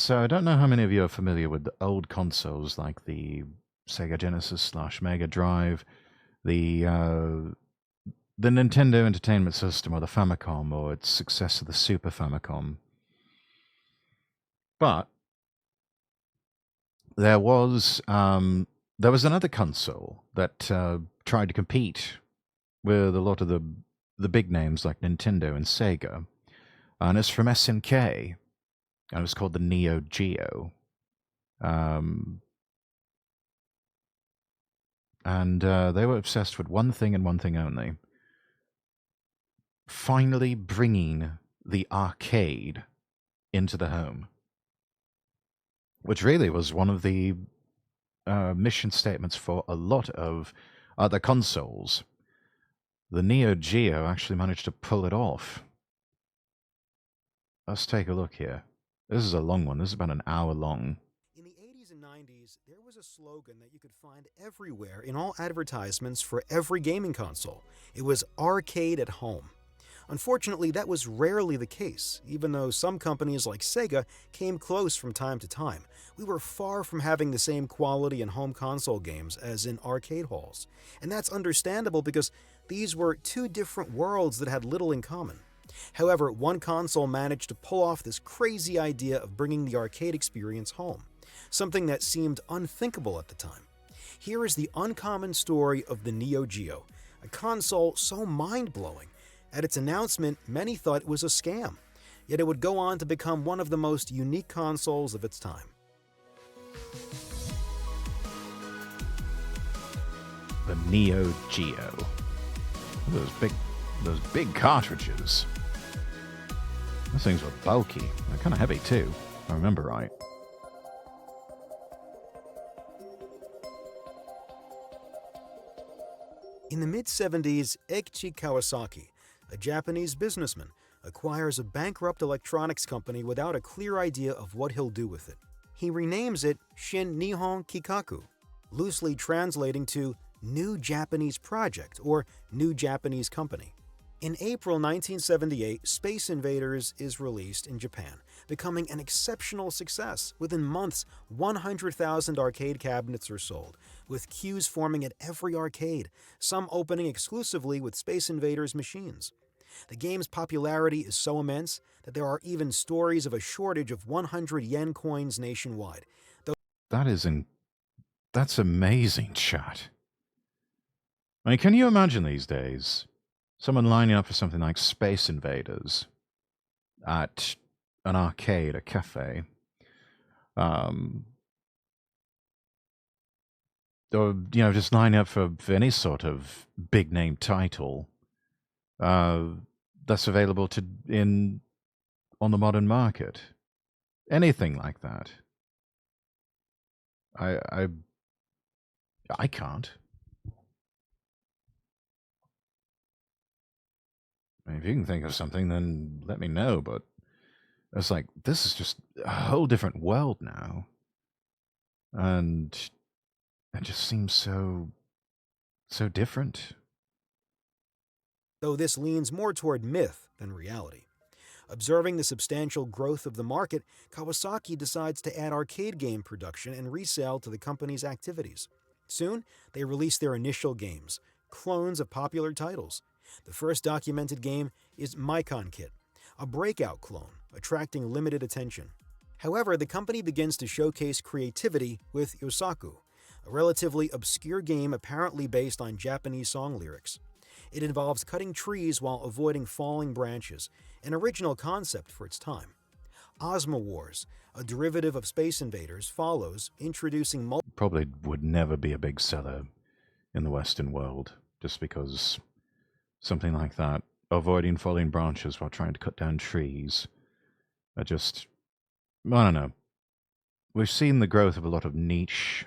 So I don't know how many of you are familiar with the old consoles like the Sega Genesis slash Mega Drive, the Nintendo Entertainment System or the Famicom or its successor, the Super Famicom. But there was another console that tried to compete with a lot of the big names like Nintendo and Sega, and it's from SNK, and it was called the Neo-Geo. Um, and they were obsessed with one thing and one thing only: finally bringing the arcade into the home, which really was one of the mission statements for a lot of other consoles. The Neo Geo actually managed to pull it off. Let's take a look here. This is a long one. This is about an hour long. In the 80s and 90s, there was a slogan that you could find everywhere in all advertisements for every gaming console. It was arcade at home. Unfortunately, that was rarely the case, even though some companies like Sega came close from time to time. We were far from having the same quality in home console games as in arcade halls. And that's understandable because these were two different worlds that had little in common. However, one console managed to pull off this crazy idea of bringing the arcade experience home, something that seemed unthinkable at the time. Here is the uncommon story of the Neo Geo, a console so mind-blowing. At its announcement, many thought it was a scam, yet it would go on to become one of the most unique consoles of its time. The Neo Geo. Those big cartridges. Those things were bulky. They're kind of heavy too, if I remember right. In the mid-70s, Eiichi Kawasaki, a Japanese businessman, acquires a bankrupt electronics company without a clear idea of what he'll do with it. He renames it Shin Nihon Kikaku, loosely translating to New Japanese Project or New Japanese Company. In April 1978, Space Invaders is released in Japan, becoming an exceptional success. Within months, 100,000 arcade cabinets are sold, with queues forming at every arcade, some opening exclusively with Space Invaders machines. The game's popularity is so immense that there are even stories of a shortage of 100 yen coins nationwide. That is that's amazing, chat. I mean, can you imagine these days someone lining up for something like Space Invaders at an arcade, a cafe, um, or just lining up for any sort of big name title uh, that's available on the modern market, anything like that. I I I can't. I mean, if you can think of something, then let me know. But it's like this is just a whole different world now, and it just seems so different. Though this leans more toward myth than reality. Observing the substantial growth of the market, Kawasaki decides to add arcade game production and resale to the company's activities. Soon, they release their initial games, clones of popular titles. The first documented game is Micon Kit, a breakout clone, attracting limited attention. However, the company begins to showcase creativity with Yosaku, a relatively obscure game apparently based on Japanese song lyrics. It involves cutting trees while avoiding falling branches, an original concept for its time. Ozma Wars, a derivative of Space Invaders, follows, introducing Probably would never be a big seller in the Western world, just because something like that, avoiding falling branches while trying to cut down trees, I don't know. We've seen the growth of a lot of niche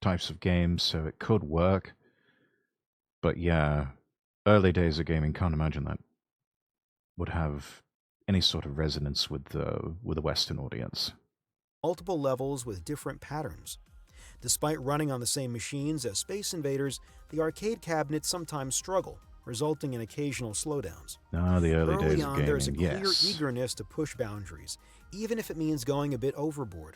types of games, so it could work. But yeah, early days of gaming, can't imagine that would have any sort of resonance with a Western audience. multiple levels with different patterns. Despite running on the same machines as Space Invaders, the arcade cabinets sometimes struggle, resulting in occasional slowdowns. Ah, the early Early days of on, there's a gaming, clear yes. eagerness to push boundaries, even if it means going a bit overboard.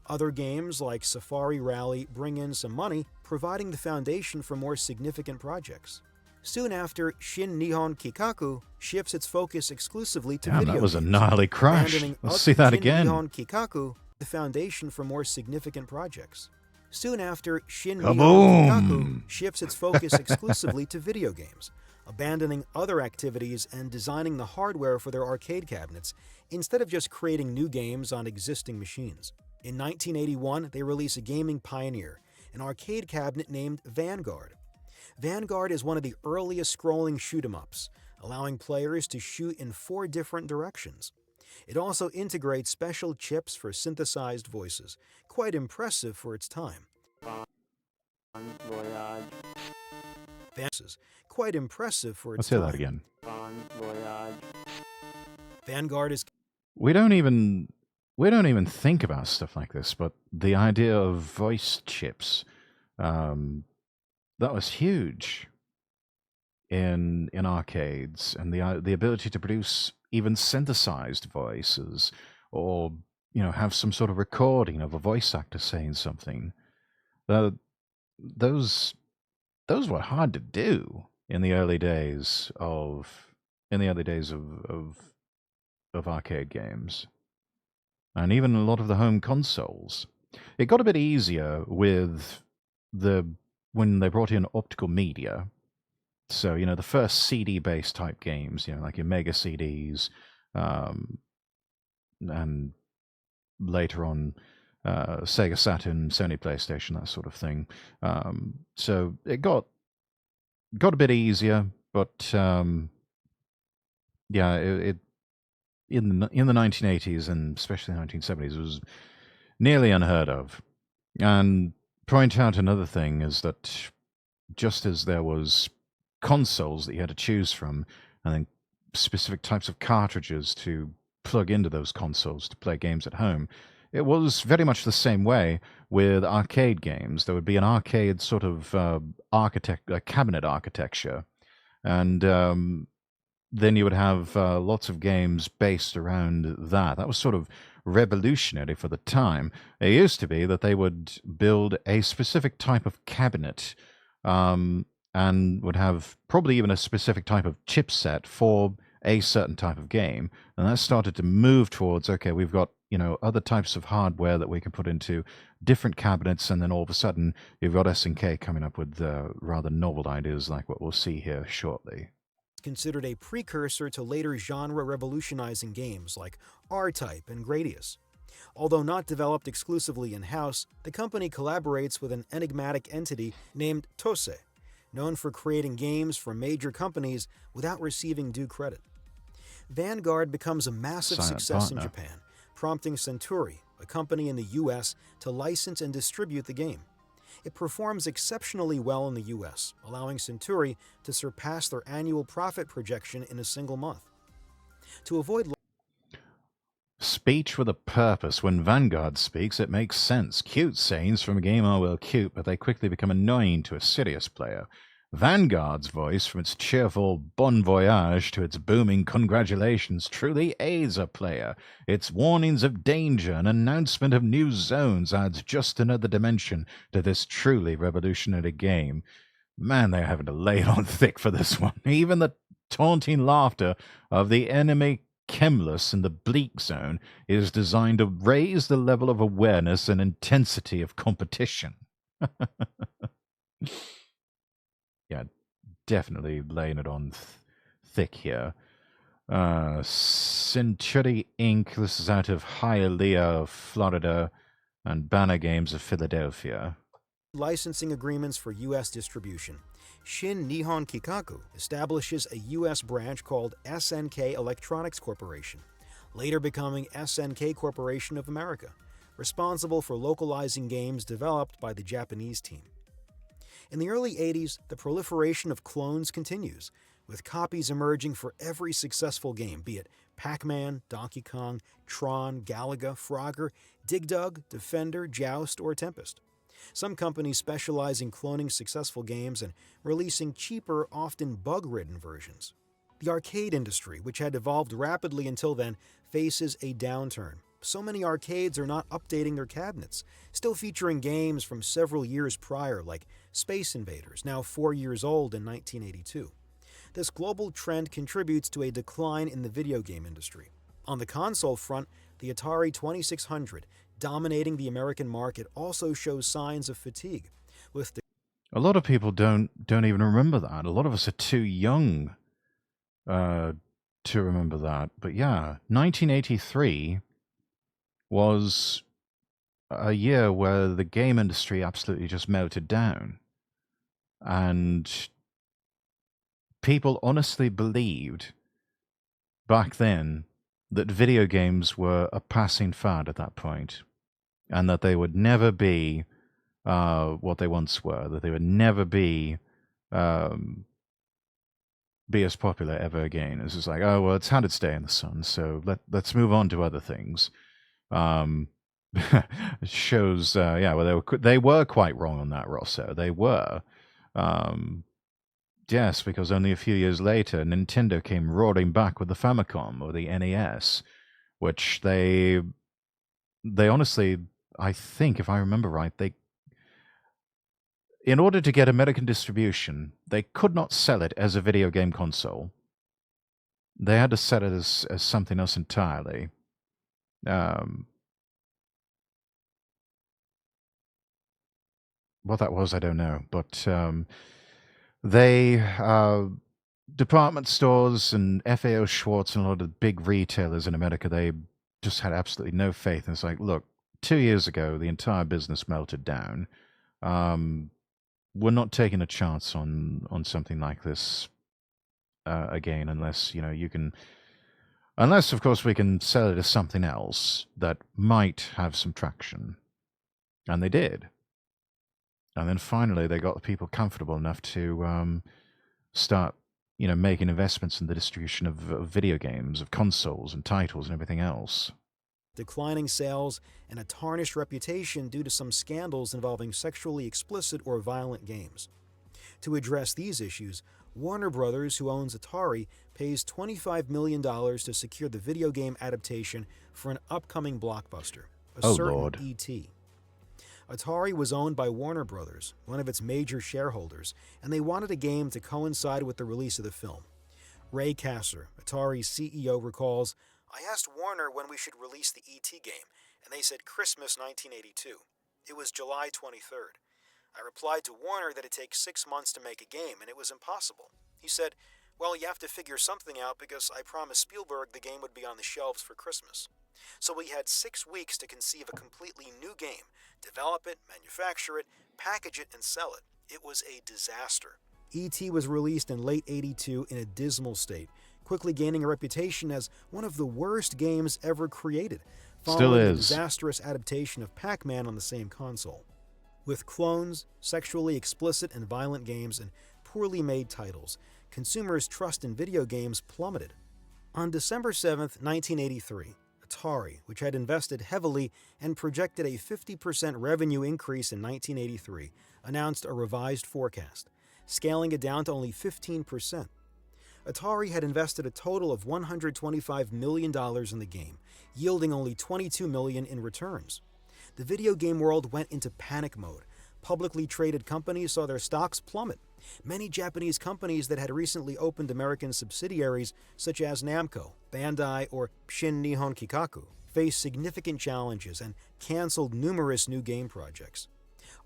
Other games like Safari Rally bring in some money, providing the foundation for more significant projects. Soon after, Shin Nihon Kikaku shifts its focus exclusively to Damn, video that was a games, gnarly crash. abandoning Let's see that Shin again. Nihon Kikaku, the foundation for more significant projects. Soon after, Shin Nihon Kikaku Kaboom! shifts its focus exclusively to video games, abandoning other activities and designing the hardware for their arcade cabinets, instead of just creating new games on existing machines. In 1981, they release a gaming pioneer, an arcade cabinet named Vanguard. Vanguard is one of the earliest scrolling shoot-'em-ups, allowing players to shoot in 4 different directions. It also integrates special chips for synthesized voices, quite impressive for its time. Quite impressive for its Let's hear time. that again. Vanguard is We don't even think about stuff like this, but the idea of voice chips, that was huge in arcades, and the ability to produce even synthesized voices, or have some sort of recording of a voice actor saying something. Those were hard to do in the early days of arcade games, and even a lot of the home consoles. It got a bit easier with when they brought in optical media. So, the first CD-based type games, like your Mega CDs, and later on Sega Saturn, Sony PlayStation, that sort of thing. So it got a bit easier, but yeah, it in the 1980s and especially the 1970s was nearly unheard of. And point out another thing is that just as there was consoles that you had to choose from, and then specific types of cartridges to plug into those consoles to play games at home, it was very much the same way with arcade games. There would be an arcade sort of cabinet architecture, and then you would have lots of games based around that. That was sort of revolutionary for the time. It used to be that they would build a specific type of cabinet, and would have probably even a specific type of chipset for a certain type of game. And that started to move towards, okay, we've got, other types of hardware that we can put into different cabinets, and then all of a sudden you've got S&K coming up with rather novel ideas like what we'll see here shortly. considered a precursor to later genre revolutionizing games like R-Type and Gradius. Although not developed exclusively in-house, the company collaborates with an enigmatic entity named Tose, known for creating games for major companies without receiving due credit. Vanguard becomes a massive Silent success in partner. Japan, prompting Centuri, a company in the US, to license and distribute the game. It performs exceptionally well in the US, allowing Centuri to surpass their annual profit projection in a single month. To avoid Speech with a purpose. When Vanguard speaks, it makes sense. Cute sayings from a game are well cute, but they quickly become annoying to a serious player. Vanguard's voice, from its cheerful bon voyage to its booming congratulations, truly aids a player. Its warnings of danger and announcement of new zones adds just another dimension to this truly revolutionary game. Man, they're having to lay it on thick for this one. Even the taunting laughter of the enemy Chemless in the bleak zone is designed to raise the level of awareness and intensity of competition. Yeah, definitely laying it on thick here. Century Inc. This is out of Hialeah, Florida, and Banner Games of Philadelphia. licensing agreements for U.S. distribution, Shin Nihon Kikaku establishes a U.S. branch called SNK Electronics Corporation, later becoming SNK Corporation of America, responsible for localizing games developed by the Japanese team. In the early 80s, the proliferation of clones continues, with copies emerging for every successful game, be it Pac-Man, Donkey Kong, Tron, Galaga, Frogger, Dig Dug, Defender, Joust, or Tempest. Some companies specialize in cloning successful games and releasing cheaper, often bug-ridden versions. The arcade industry, which had evolved rapidly until then, faces a downturn. So many arcades are not updating their cabinets, still featuring games from several years prior, like Space Invaders, now 4 years old in 1982. This global trend contributes to a decline in the video game industry. On the console front, the Atari 2600, dominating the American market, also shows signs of fatigue, with A lot of people don't even remember that. A lot of us are too young to remember that. But yeah, 1983 was a year where the game industry absolutely just melted down. And people honestly believed back then that video games were a passing fad at that point, and that they would never be what they once were, that they would never um, be as popular ever again. It's just like, oh, well, it's had its day in the sun, so let's move on to other things. It shows, yeah, well, they were quite wrong on that, Rosso. They were. Yes, because only a few years later, Nintendo came roaring back with the Famicom or the NES, which they honestly, I think, if I remember right, in order to get American distribution, they could not sell it as a video game console. They had to sell it as something else entirely. What that was, I don't know, but they department stores and FAO Schwartz and a lot of big retailers in America, they just had absolutely no faith. And it's like, look, 2 years ago, the entire business melted down. We're not taking a chance on something like this again, unless unless of course we can sell it as something else that might have some traction. And they did. And then finally, they got the people comfortable enough to start, making investments in the distribution of video games, of consoles and titles and everything else. declining sales, and a tarnished reputation due to some scandals involving sexually explicit or violent games. To address these issues, Warner Brothers, who owns Atari, pays $25 million to secure the video game adaptation for an upcoming blockbuster, a certain Lord. E.T. Atari was owned by Warner Brothers, one of its major shareholders, and they wanted a game to coincide with the release of the film. Ray Kasser, Atari's CEO, recalls, "I asked Warner when we should release the E.T. game, and they said Christmas 1982. It was July 23rd. I replied to Warner that it takes 6 months to make a game, and it was impossible. He said, well, you have to figure something out because I promised Spielberg the game would be on the shelves for Christmas. So we had 6 weeks to conceive a completely new game, develop it, manufacture it, package it, and sell it. It was a disaster." E.T. was released in late '82 in a dismal state, quickly gaining a reputation as one of the worst games ever created, following the disastrous adaptation of Pac-Man on the same console. With clones, sexually explicit and violent games, and poorly made titles, consumers' trust in video games plummeted. On December 7, 1983, Atari, which had invested heavily and projected a 50% revenue increase in 1983, announced a revised forecast, scaling it down to only 15%. Atari had invested a total of $125 million in the game, yielding only $22 million in returns. The video game world went into panic mode. Publicly traded companies saw their stocks plummet. Many Japanese companies that had recently opened American subsidiaries, such as Namco, Bandai, or Shin Nihon Kikaku, faced significant challenges and canceled numerous new game projects.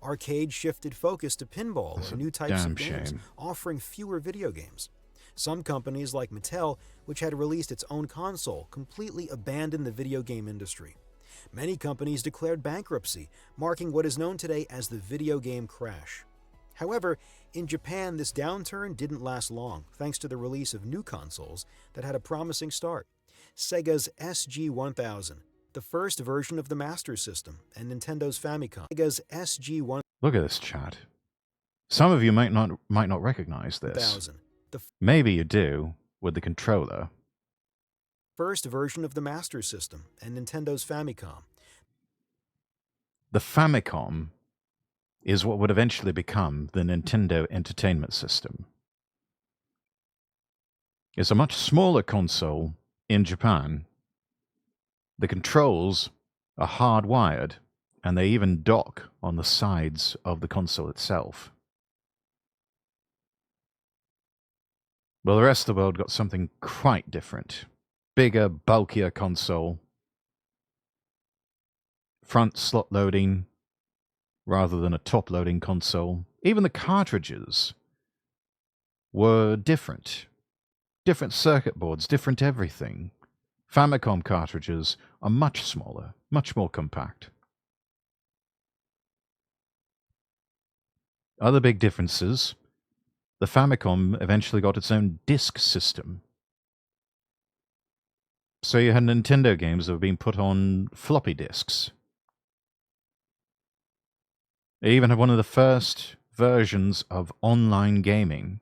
Arcade shifted focus to pinball or new types of games, offering fewer video games. Some companies, like Mattel, which had released its own console, completely abandoned the video game industry. Many companies declared bankruptcy, marking what is known today as the video game crash. However, in Japan, this downturn didn't last long, thanks to the release of new consoles that had a promising start. Sega's SG-1000, the first version of the Master System, and Nintendo's Famicom. Sega's SG-1000. Look at this chat. Some of you might not recognize this. Maybe you do with the controller. First version of the Master System and Nintendo's Famicom. The Famicom is what would eventually become the Nintendo Entertainment System. It's a much smaller console in Japan. The controls are hardwired, and they even dock on the sides of the console itself. Well, the rest of the world got something quite different. Bigger, bulkier console. Front slot loading rather than a top-loading console. Even the cartridges were different. Different circuit boards, different everything. Famicom cartridges are much smaller, much more compact. Other big differences, the Famicom eventually got its own disk system. So you had Nintendo games that were being put on floppy disks. They even had one of the first versions of online gaming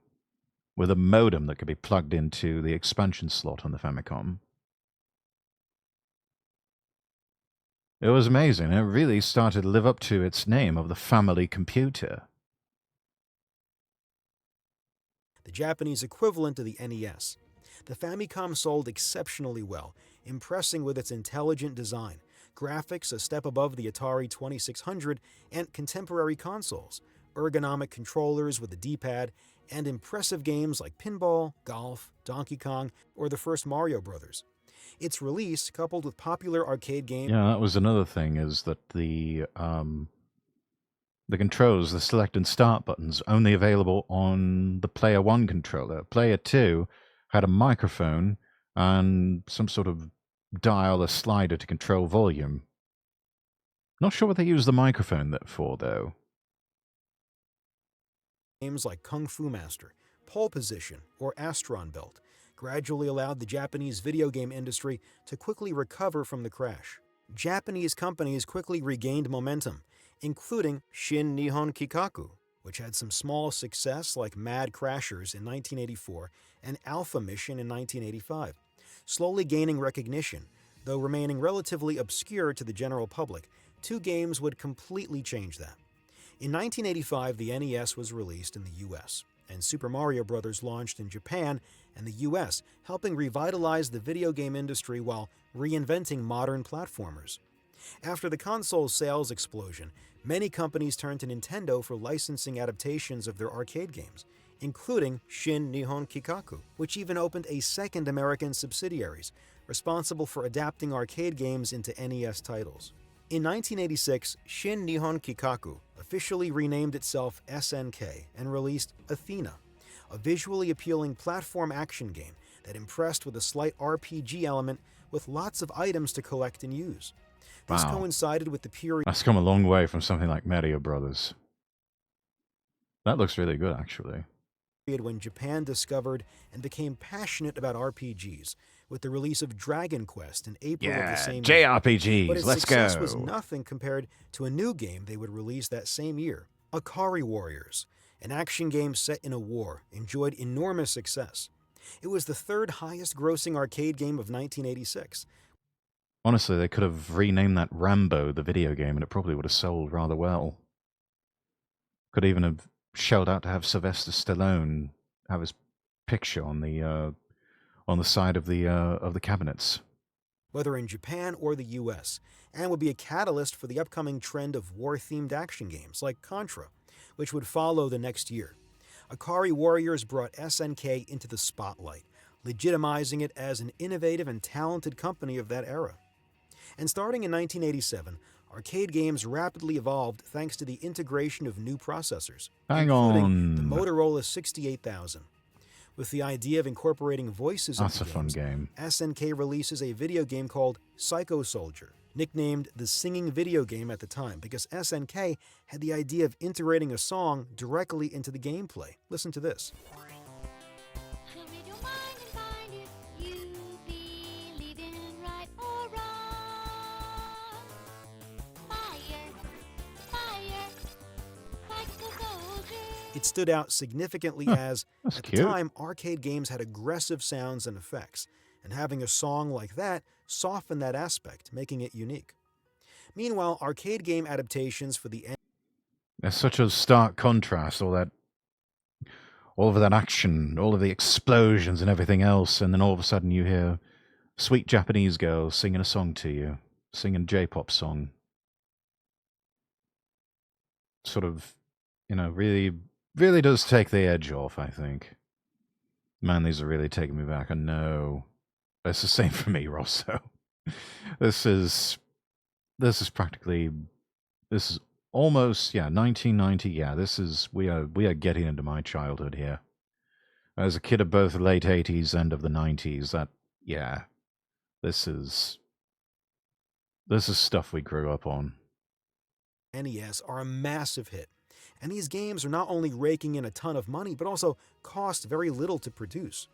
with a modem that could be plugged into the expansion slot on the Famicom. It was amazing. It really started to live up to its name of the family computer. The Japanese equivalent to the NES. The Famicom sold exceptionally well, impressing with its intelligent design, graphics a step above the Atari 2600, and contemporary consoles, ergonomic controllers with a D-pad, and impressive games like pinball, golf, Donkey Kong, or the first Mario Brothers. Its release, coupled with popular arcade games... Yeah, that was another thing, is that the controls, the select and start buttons, only available on the Player 1 controller. Player 2 had a microphone and some sort of dial or slider to control volume. Not sure what they used the microphone for, though. Games like Kung Fu Master, Pole Position, or Astron Belt gradually allowed the Japanese video game industry to quickly recover from the crash. Japanese companies quickly regained momentum, including Shin Nihon Kikaku, which had some small success like Mad Crashers in 1984 and Alpha Mission in 1985, slowly gaining recognition. Though remaining relatively obscure to the general public, two games would completely change that. In 1985, the NES was released in the US, and Super Mario Bros. Launched in Japan and the US, helping revitalize the video game industry while reinventing modern platformers. After the console's sales explosion, many companies turned to Nintendo for licensing adaptations of their arcade games, including Shin Nihon Kikaku, which even opened a second American subsidiaries, responsible for adapting arcade games into NES titles. In 1986, Shin Nihon Kikaku officially renamed itself SNK and released Athena, a visually appealing platform action game that impressed with a slight RPG element with lots of items to collect and use. This coincided with the period... That's come a long way from something like Mario Brothers. That looks really good, actually. ...when Japan discovered and became passionate about RPGs, with the release of Dragon Quest in April of the same year. JRPGs, But its let's success go. was nothing compared to a new game they would release that same year, Akari Warriors, an action game set in a war, enjoyed enormous success. It was the third highest grossing arcade game of 1986. Honestly, they could have renamed that Rambo, the video game, and it probably would have sold rather well. Could even have shelled out to have Sylvester Stallone have his picture on the side of the cabinets. Whether in Japan or the US, and would be a catalyst for the upcoming trend of war-themed action games like Contra, which would follow the next year. Akari Warriors brought SNK into the spotlight, legitimizing it as an innovative and talented company of that era. And starting in 1987, arcade games rapidly evolved thanks to the integration of new processors, including the Motorola 68000. With the idea of incorporating voices into games, fun game. SNK releases a video game called Psycho Soldier, nicknamed the singing video game at the time because SNK had the idea of integrating a song directly into the gameplay. Listen to this. It stood out significantly as, at the time, arcade games had aggressive sounds and effects, and having a song like that softened that aspect, making it unique. Meanwhile, arcade game adaptations for the There's such a stark contrast, all of that action, all of the explosions and everything else, and then all of a sudden you hear sweet Japanese girl singing a song to you, singing a J-pop song. Sort of, really, really does take the edge off, I think. Man, these are really taking me back. I know. It's the same for me, Rosso. This is practically, this is almost, 1990. Yeah, we are getting into my childhood here. As a kid of both the late 80s and of the 90s, this is stuff we grew up on. NES are a massive hit. And these games are not only raking in a ton of money, but also cost very little to produce.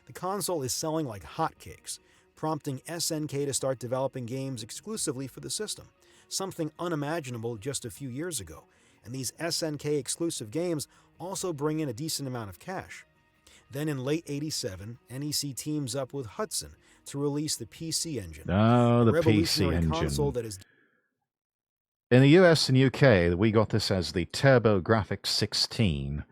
The console is selling like hotcakes, prompting SNK to start developing games exclusively for the system, something unimaginable just a few years ago. And these SNK exclusive games also bring in a decent amount of cash. Then in late '87, NEC teams up with Hudson to release the PC Engine, Oh, a the PC revolutionary Engine. console that is... In the US and UK, we got this as the TurboGrafx 16,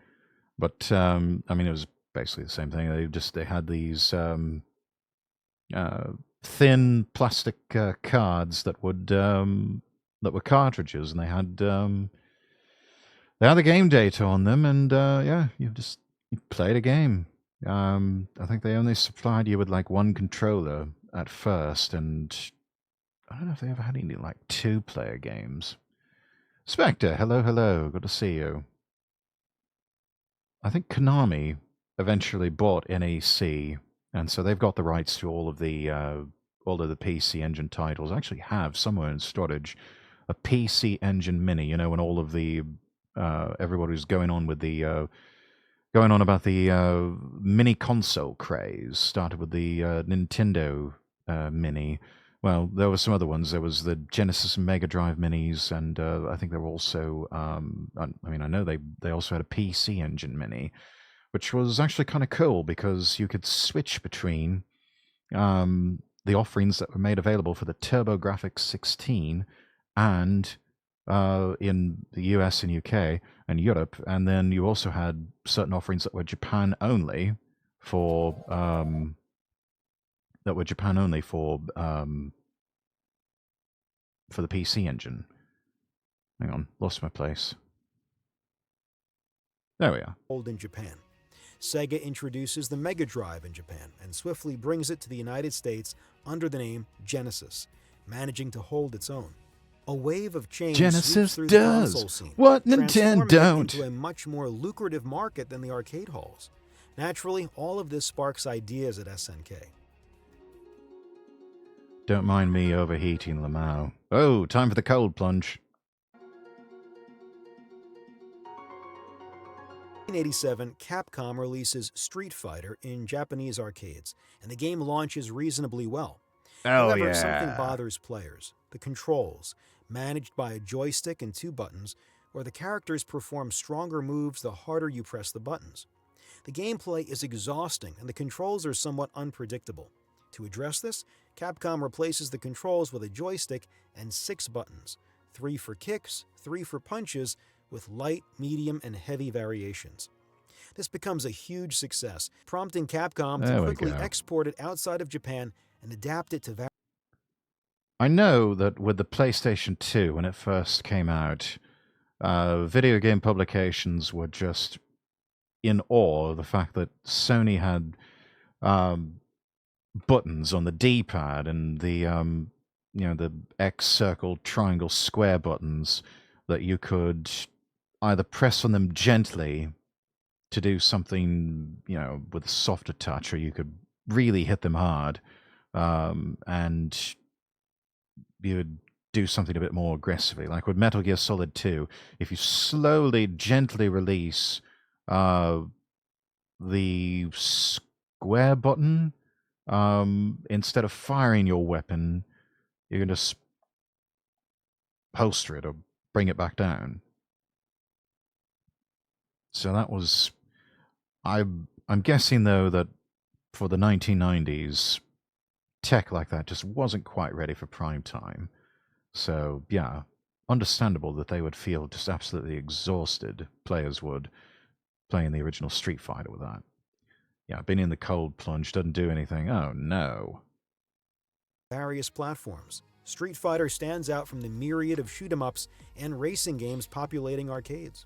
but I mean, it was basically the same thing. They had these thin plastic cards that were cartridges, and they had the game data on them, and you played a game. I think they only supplied you with like one controller at first, and I don't know if they ever had any like two-player games. Spectre, hello, good to see you. I think Konami eventually bought NEC, and so they've got the rights to all of the PC Engine titles. I actually have somewhere in storage a PC Engine Mini. When all of the everybody was going on about the mini console craze. Started with the Nintendo Mini. Well, there were some other ones. There was the Genesis and Mega Drive Minis, and I think there were also, I know they also had a PC Engine Mini, which was actually kind of cool because you could switch between the offerings that were made available for the TurboGrafx 16 and in the US and UK and Europe, and then you also had certain offerings that were Japan only for the PC Engine. Hang on, lost my place. There we are. In Japan. Sega introduces the Mega Drive in Japan and swiftly brings it to the United States under the name Genesis, managing to hold its own. A wave of change Genesis through does the console scene, what Nintendo don't. into a much more lucrative market than the arcade halls. Naturally, all of this sparks ideas at SNK. Don't mind me overheating, Lamau. Oh, time for the cold plunge. In 1987, Capcom releases Street Fighter in Japanese arcades, and the game launches reasonably well. However, something bothers players: the controls, managed by a joystick and two buttons, where the characters perform stronger moves the harder you press the buttons. The gameplay is exhausting, and the controls are somewhat unpredictable. To address this, Capcom replaces the controls with a joystick and 6 buttons, 3 for kicks, 3 for punches, with light, medium, and heavy variations. This becomes a huge success, prompting Capcom to quickly export it outside of Japan and adapt it to... I know that with the PlayStation 2, when it first came out, video game publications were just in awe of the fact that Sony had buttons on the D-pad and the the X, circle, triangle, square buttons that you could either press on them gently to do something, with a softer touch, or you could really hit them hard, and you would do something a bit more aggressively. Like with Metal Gear Solid 2, if you slowly, gently release the square button, instead of firing your weapon, you can just holster it or bring it back down. So that was... I'm guessing, though, that for the 1990s, tech like that just wasn't quite ready for prime time. So, yeah, understandable that they would feel just absolutely exhausted, players would, playing the original Street Fighter with that. Yeah, being in the cold plunge doesn't do anything. Oh, no. Various platforms, Street Fighter stands out from the myriad of shoot 'em ups and racing games populating arcades.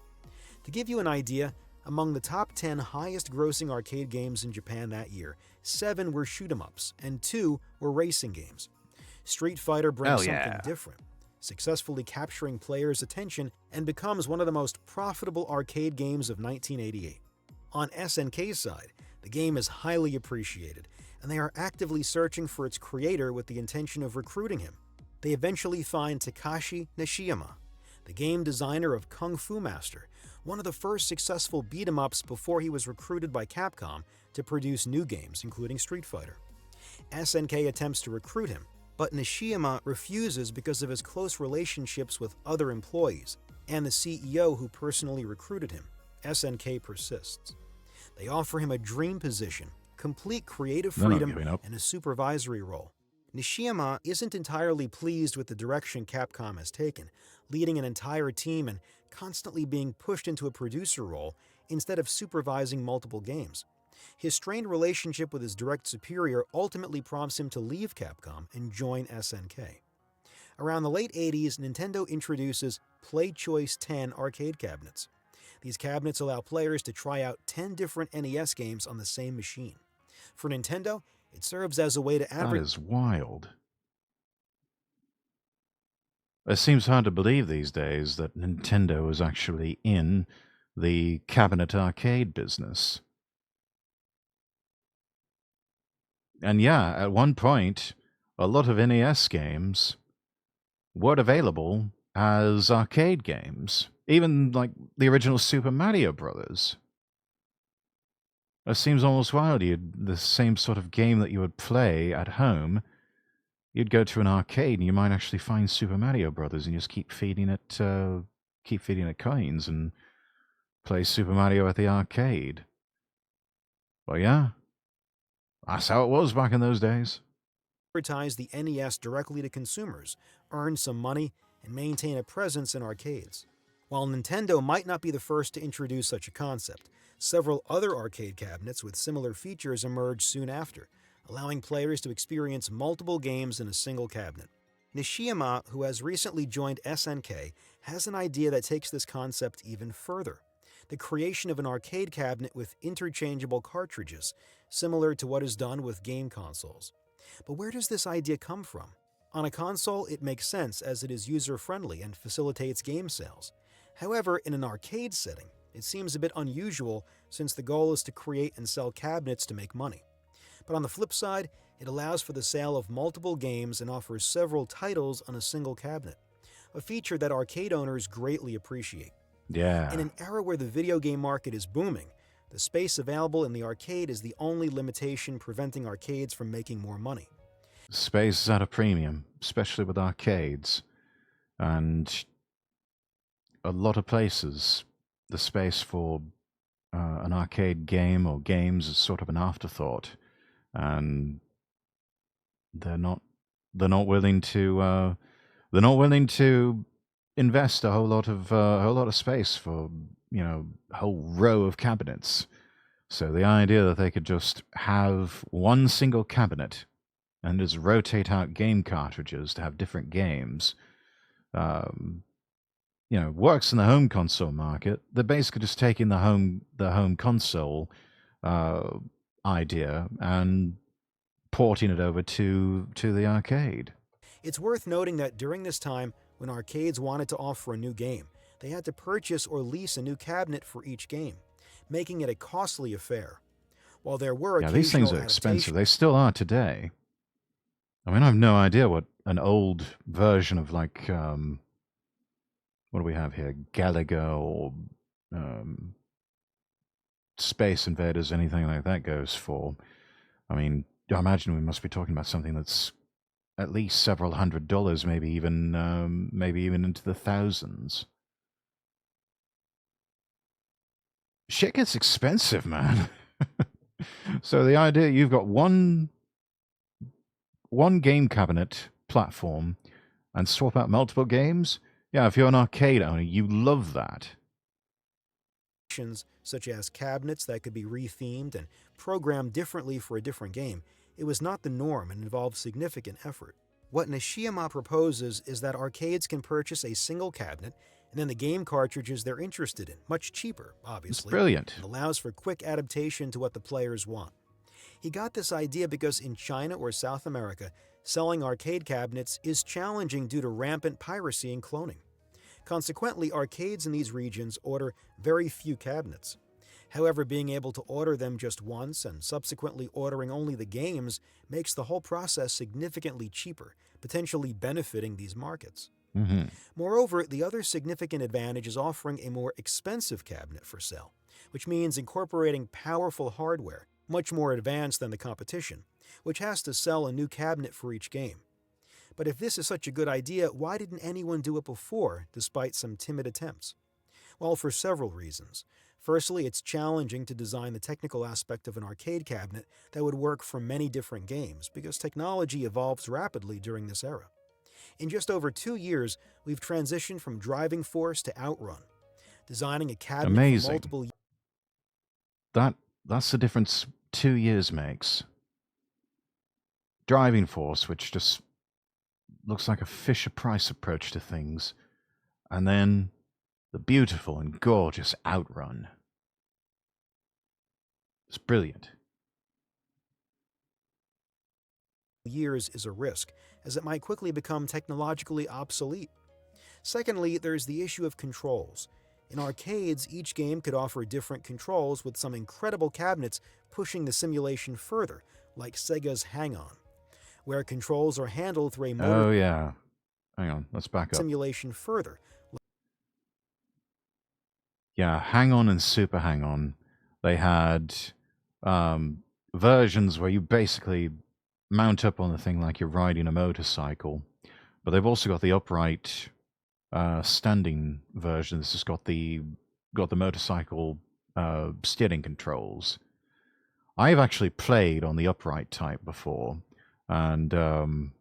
To give you an idea, among the top 10 highest grossing arcade games in Japan that year, 7 were shoot 'em ups and 2 were racing games. Street Fighter brings Hell something yeah. different, successfully capturing players' attention and becomes one of the most profitable arcade games of 1988. On SNK's side, the game is highly appreciated, and they are actively searching for its creator with the intention of recruiting him. They eventually find Takashi Nishiyama, the game designer of Kung Fu Master, one of the first successful beat-em-ups before he was recruited by Capcom to produce new games, including Street Fighter. SNK attempts to recruit him, but Nishiyama refuses because of his close relationships with other employees and the CEO who personally recruited him. SNK persists. They offer him a dream position, complete creative They're not freedom, giving up. and a supervisory role. Nishiyama isn't entirely pleased with the direction Capcom has taken, leading an entire team and constantly being pushed into a producer role instead of supervising multiple games. His strained relationship with his direct superior ultimately prompts him to leave Capcom and join SNK. Around the late 80s, Nintendo introduces Play Choice 10 arcade cabinets. These cabinets allow players to try out 10 different NES games on the same machine. For Nintendo, it serves as a way to That advertise. is wild. It seems hard to believe these days that Nintendo is actually in the cabinet arcade business. And yeah, at one point, a lot of NES games weren't available as arcade games. Even like the original Super Mario Brothers. It seems almost wild. The same sort of game that you would play at home, you'd go to an arcade and you might actually find Super Mario Brothers and just keep feeding it coins and play Super Mario at the arcade. Well, yeah, that's how it was back in those days. The NES directly to consumers, earn some money, and maintain a presence in arcades. While Nintendo might not be the first to introduce such a concept, several other arcade cabinets with similar features emerged soon after, allowing players to experience multiple games in a single cabinet. Nishiyama, who has recently joined SNK, has an idea that takes this concept even further: the creation of an arcade cabinet with interchangeable cartridges, similar to what is done with game consoles. But where does this idea come from? On a console, it makes sense as it is user-friendly and facilitates game sales. However, in an arcade setting, it seems a bit unusual since the goal is to create and sell cabinets to make money. But on the flip side, it allows for the sale of multiple games and offers several titles on a single cabinet, a feature that arcade owners greatly appreciate. Yeah. In an era where the video game market is booming, the space available in the arcade is the only limitation preventing arcades from making more money. Space is at a premium, especially with arcades. And a lot of places, the space for an arcade game or games is sort of an afterthought. And they're not willing to invest a whole lot of space for a whole row of cabinets. So the idea that they could just have one single cabinet and just rotate out game cartridges to have different games, works in the home console market. They're basically just taking the home console idea and porting it over to the arcade. It's worth noting that during this time, when arcades wanted to offer a new game, they had to purchase or lease a new cabinet for each game, making it a costly affair. While there were These things are expensive. They still are today. I mean, I have no idea what an old version of what do we have here? Galaga or Space Invaders, anything like that goes for. I mean, I imagine we must be talking about something that's at least several $100, maybe even into the thousands. Shit gets expensive, man. So the idea you've got one game cabinet platform and swap out multiple games, Yeah, if you're an arcade owner, you love that. Such as cabinets that could be rethemed and programmed differently for a different game, it was not the norm and involved significant effort. What Nishiyama proposes is that arcades can purchase a single cabinet and then the game cartridges they're interested in, much cheaper, It's obviously, brilliant. and allows for quick adaptation to what the players want. He got this idea because in China or South America, selling arcade cabinets is challenging due to rampant piracy and cloning. Consequently, arcades in these regions order very few cabinets. However, being able to order them just once and subsequently ordering only the games makes the whole process significantly cheaper, potentially benefiting these markets. Hmm. Moreover, the other significant advantage is offering a more expensive cabinet for sale, which means incorporating powerful hardware, much more advanced than the competition, which has to sell a new cabinet for each game. But if this is such a good idea, why didn't anyone do it before, despite some timid attempts? Well, for several reasons. Firstly, it's challenging to design the technical aspect of an arcade cabinet that would work for many different games, because technology evolves rapidly during this era. In just over 2 years, we've transitioned from Driving Force to Outrun, designing a cabinet for Amazing. multiple That's the difference 2 years makes. Driving Force, which just looks like a Fisher Price approach to things, and then the beautiful and gorgeous Outrun. It's brilliant. years is a risk, as it might quickly become technologically obsolete. Secondly, there's the issue of controls. In arcades, each game could offer different controls, with some incredible cabinets pushing the simulation further, like Sega's Hang-On, where controls are handled through a motor Oh, yeah. Hang on, let's back up. simulation further. Yeah, Hang On and Super Hang On, they had versions where you basically mount up on the thing like you're riding a motorcycle, but they've also got the upright standing version. This has got the motorcycle steering controls. I've actually played on the upright type before, and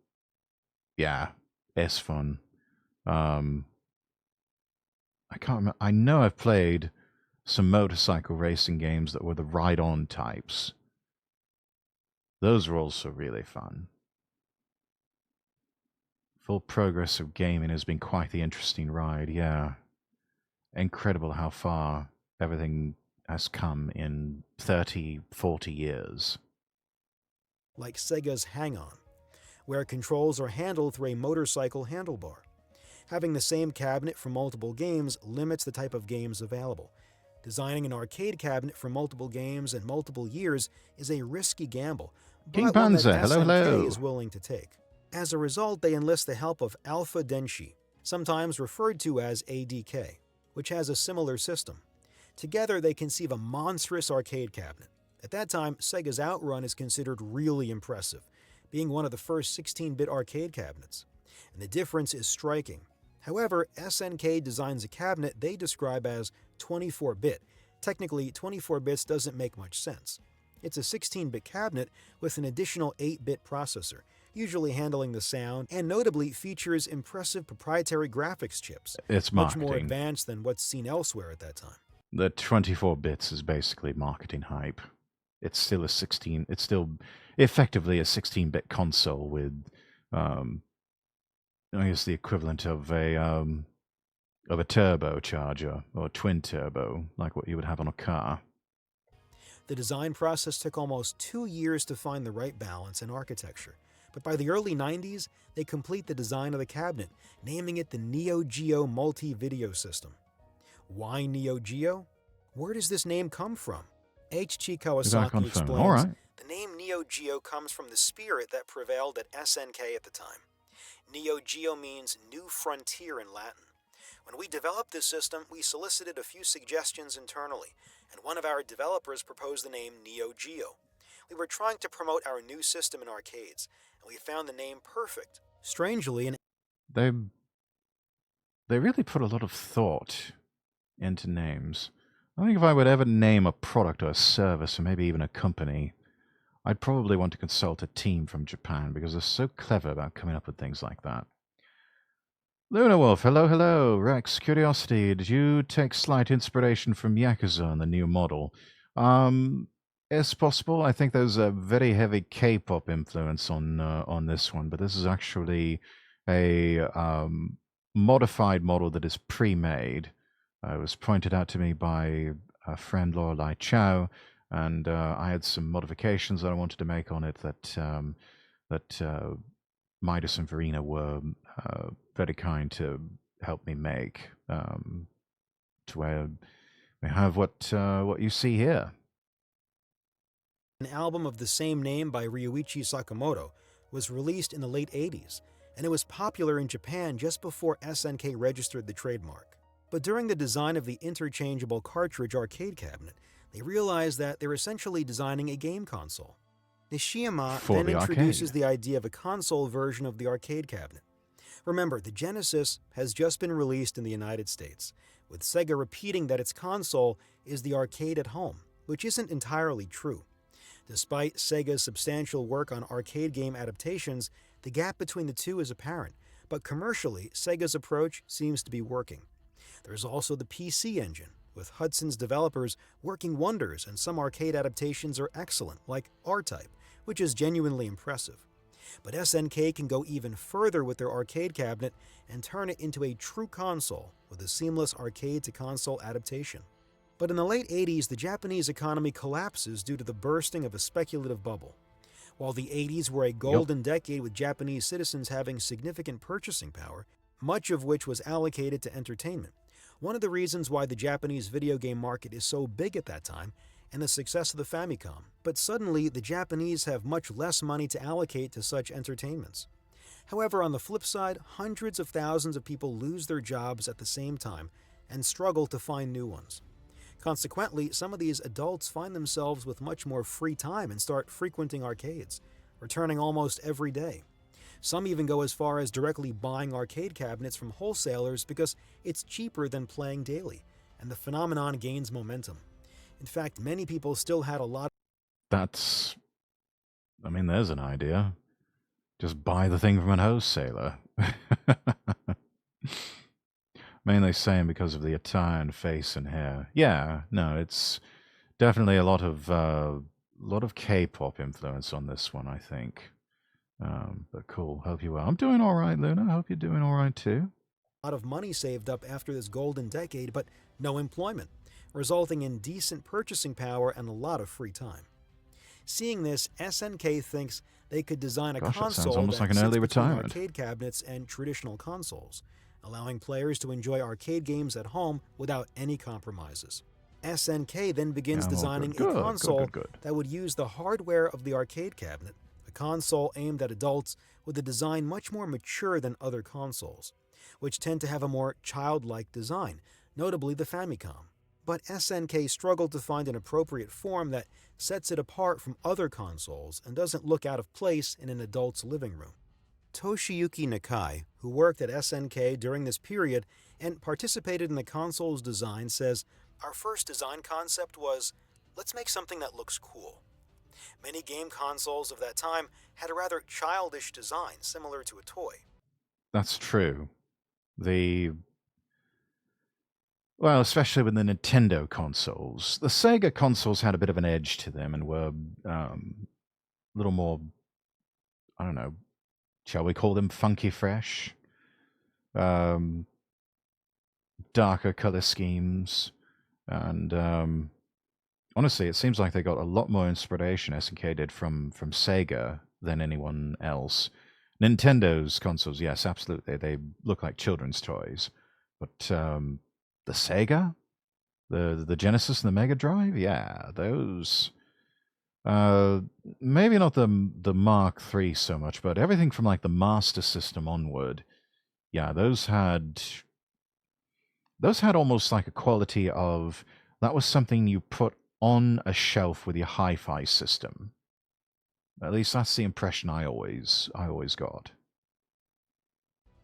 yeah, it's fun. I can't remember. I know I've played some motorcycle racing games that were the ride-on types. Those were also really fun. Full progress of gaming has been quite the interesting ride, yeah. Incredible how far everything has come in 30, 40 years. Like Sega's Hang-On, where controls are handled through a motorcycle handlebar. Having the same cabinet for multiple games limits the type of games available. Designing an arcade cabinet for multiple games and multiple years is a risky gamble, King but one that Panzer, hello, SNK hello. is willing to take. As a result, they enlist the help of Alpha Denshi, sometimes referred to as ADK, which has a similar system. Together, they conceive a monstrous arcade cabinet. At that time, Sega's Outrun is considered really impressive, being one of the first 16-bit arcade cabinets. And the difference is striking. However, SNK designs a cabinet they describe as 24-bit. Technically, 24 bits doesn't make much sense. It's a 16-bit cabinet with an additional 8-bit processor, usually handling the sound, and notably features impressive proprietary graphics chips, It's much more marketing. advanced than what's seen elsewhere at that time. The 24 bits is basically marketing hype. It's still it's still effectively a 16-bit console with, I guess the equivalent of a turbocharger or twin turbo, like what you would have on a car. The design process took almost 2 years to find the right balance and architecture, but by the early 90s, they complete the design of the cabinet, naming it the Neo-Geo Multi-Video System. Why Neo-Geo? Where does this name come from? H.G. Kawasaki explains, All right. the name Neo-Geo comes from the spirit that prevailed at SNK at the time. Neo-Geo means new frontier in Latin. When we developed this system, we solicited a few suggestions internally, and one of our developers proposed the name Neo-Geo. We were trying to promote our new system in arcades, and we found the name perfect. Strangely, They really put a lot of thought into names. I think if I would ever name a product or a service or maybe even a company, I'd probably want to consult a team from Japan because they're so clever about coming up with things like that. Luna Wolf, hello, hello. Rex, curiosity, did you take slight inspiration from Yakuza on the new model? Um, it's possible. I think there's a very heavy K-pop influence on this one, but this is actually a modified model that is pre-made. It was pointed out to me by a friend, Lorelei Chow, and I had some modifications that I wanted to make on it that Midas and Verena were very kind to help me make, to where we have what you see here. An album of the same name by Ryuichi Sakamoto was released in the late 80s, and it was popular in Japan just before SNK registered the trademark. But during the design of the interchangeable cartridge arcade cabinet, they realized that they're essentially designing a game console. Nishiyama For then the introduces arcade. the idea of a console version of the arcade cabinet. Remember, the Genesis has just been released in the United States, with Sega repeating that its console is the arcade at home, which isn't entirely true. Despite Sega's substantial work on arcade game adaptations, the gap between the two is apparent, but commercially, Sega's approach seems to be working. There's also the PC Engine, with Hudson's developers working wonders, and some arcade adaptations are excellent, like R-Type, which is genuinely impressive. But SNK can go even further with their arcade cabinet and turn it into a true console with a seamless arcade-to-console adaptation. But in the late 80s, the Japanese economy collapses due to the bursting of a speculative bubble. While the 80s were a golden decade with Japanese citizens having significant purchasing power, much of which was allocated to entertainment. One of the reasons why the Japanese video game market is so big at that time, and the success of the Famicom. But suddenly, the Japanese have much less money to allocate to such entertainments. However, on the flip side, hundreds of thousands of people lose their jobs at the same time and struggle to find new ones. Consequently, some of these adults find themselves with much more free time and start frequenting arcades, returning almost every day. Some even go as far as directly buying arcade cabinets from wholesalers because it's cheaper than playing daily, and the phenomenon gains momentum. In fact, many people still had a lot. That's, I mean, there's an idea. Just buy the thing from an wholesaler. Mainly saying because of the attire and face and hair. Yeah, no, it's definitely a lot of K-pop influence on this one, I think. But cool. Hope you well. I'm doing all right, Luna. Hope you're doing all right too. Lot of money saved up after this golden decade, but no employment, resulting in decent purchasing power and a lot of free time. Seeing this, SNK thinks they could design a Gosh, that sounds console almost that like an sits early between retirement. arcade cabinets and traditional consoles, allowing players to enjoy arcade games at home without any compromises. SNK then begins Yeah, I'm all designing good. a console Good. that would use the hardware of the arcade cabinet, a console aimed at adults with a design much more mature than other consoles, which tend to have a more childlike design, notably the Famicom. But SNK struggled to find an appropriate form that sets it apart from other consoles and doesn't look out of place in an adult's living room. Toshiyuki Nakai, who worked at SNK during this period and participated in the console's design, says, "Our first design concept was, let's make something that looks cool. Many game consoles of that time had a rather childish design, similar to a toy. That's true. Well, especially with the Nintendo consoles. The Sega consoles had a bit of an edge to them and were a little more, I don't know, shall we call them funky fresh? Um, Darker color schemes. And honestly, it seems like they got a lot more inspiration, SNK did, from Sega than anyone else. Nintendo's consoles, yes, absolutely. They look like children's toys. But the Sega? The Genesis and the Mega Drive, yeah, those. Maybe not the Mark III so much, but everything from like the Master System onward, yeah, those had almost like a quality of that was something you put on a shelf with your hi-fi system. At least that's the impression I always got.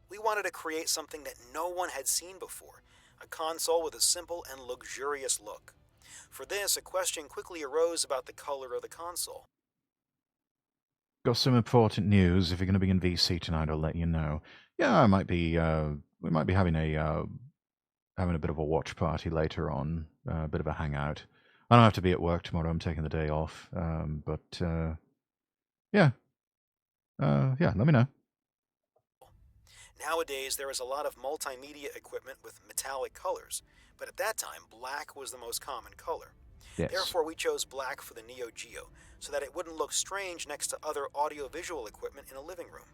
We wanted to create something that no one had seen before, a console with a simple and luxurious look. For this, a question quickly arose about the color of the console. Got some important news. If you're going to be in VC tonight, I'll let you know. Yeah, I might be we might be having a bit of a watch party later on, a bit of a hangout. I don't have to be at work tomorrow. I'm taking the day off. But yeah, yeah. Let me know. Nowadays, there is a lot of multimedia equipment with metallic colors, but at that time, black was the most common color. Yes. Therefore, we chose black for the Neo-Geo, so that it wouldn't look strange next to other audiovisual equipment in a living room.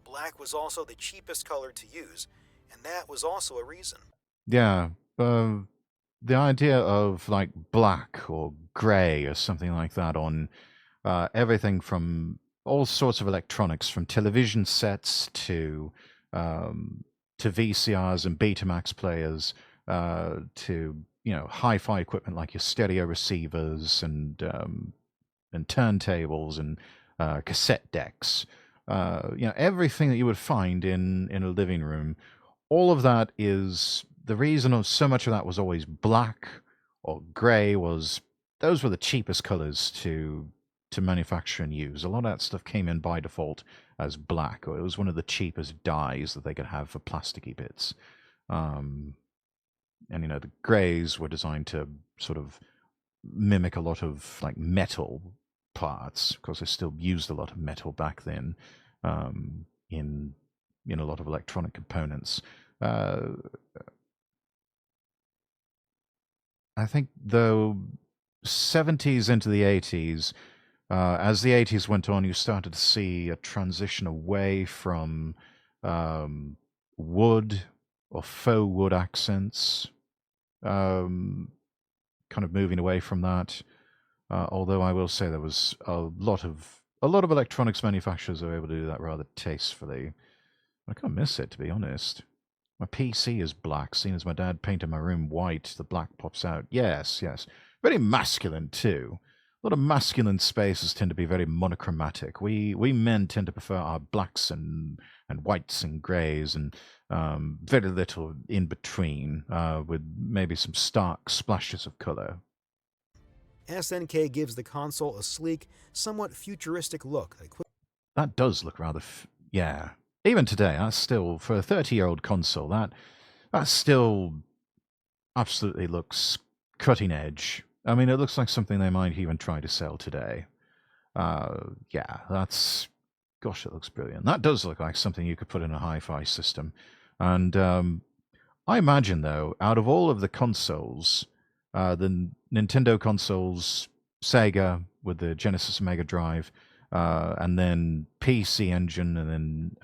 Black was also the cheapest color to use, and that was also a reason. Yeah. The idea of like black or gray or something like that on everything from all sorts of electronics, from television sets um, to VCRs and Betamax players, to hi-fi equipment like your stereo receivers and turntables and cassette decks. Everything that you would find in a living room, all of that is the reason of so much of that was always black or gray. Was those were the cheapest colors to manufacture and use. A lot of that stuff came in by default as black, or it was one of the cheapest dyes that they could have for plasticky bits. Um, and the grays were designed to sort of mimic a lot of like metal parts, because they still used a lot of metal back then, in a lot of electronic components. Uh, I think though 70s into the 80s, as the 80s went on, you started to see a transition away from um, wood or faux wood accents, um, kind of moving away from that. Although I will say there was a lot of electronics manufacturers are able to do that rather tastefully. I kind of miss it, to be honest. My PC is black, seeing as my dad painted my room white. The black pops out. Yes, yes. Very masculine too. A lot of masculine spaces tend to be very monochromatic. We men tend to prefer our blacks and whites and greys, and very little in between, with maybe some stark splashes of color. SNK gives the console a sleek, somewhat futuristic look that That does look rather, yeah. Even today, that's still, for a 30-year-old console, that still absolutely looks cutting edge. I mean, it looks like something they might even try to sell today. Yeah, gosh, it looks brilliant. That does look like something you could put in a hi-fi system. And I imagine, though, out of all of the consoles, the Nintendo consoles, Sega with the Genesis and Mega Drive, and then PC Engine, and then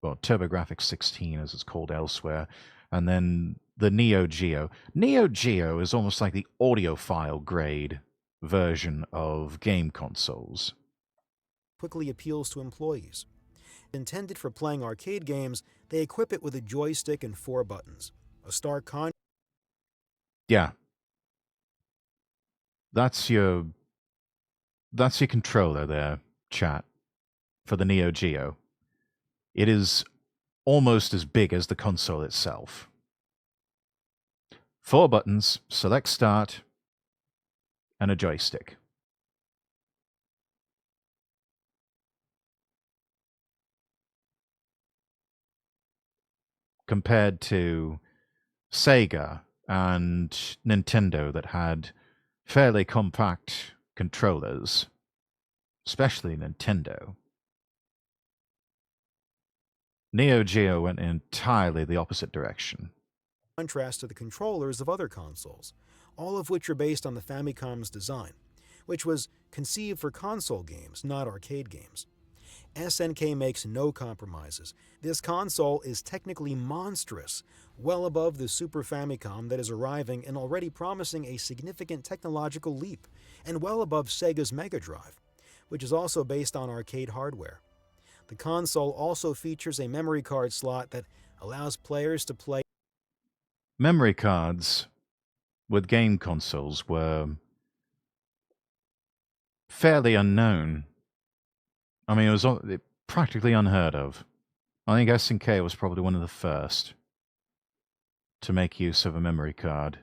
TurboGrafx 16, as it's called elsewhere, and then the Neo Geo. Neo Geo is almost like the audiophile grade version of game consoles. quickly appeals to employees. Intended for playing arcade games, they equip it with a joystick and 4 buttons. A stark Yeah, that's your controller there, chat, for the Neo Geo. It is almost as big as the console itself. 4 buttons, select start, and a joystick. Compared to Sega and Nintendo that had fairly compact controllers, especially Nintendo. Neo Geo went entirely the opposite direction. contrast to the controllers of other consoles, all of which are based on the Famicom's design, which was conceived for console games, not arcade games. SNK makes no compromises. This console is technically monstrous, well above the Super Famicom that is arriving and already promising a significant technological leap, and well above Sega's Mega Drive, which is also based on arcade hardware. The console also features a memory card slot that allows players to play. Memory cards with game consoles were fairly unknown. I mean, it was practically unheard of. I think SNK was probably one of the first to make use of a memory card.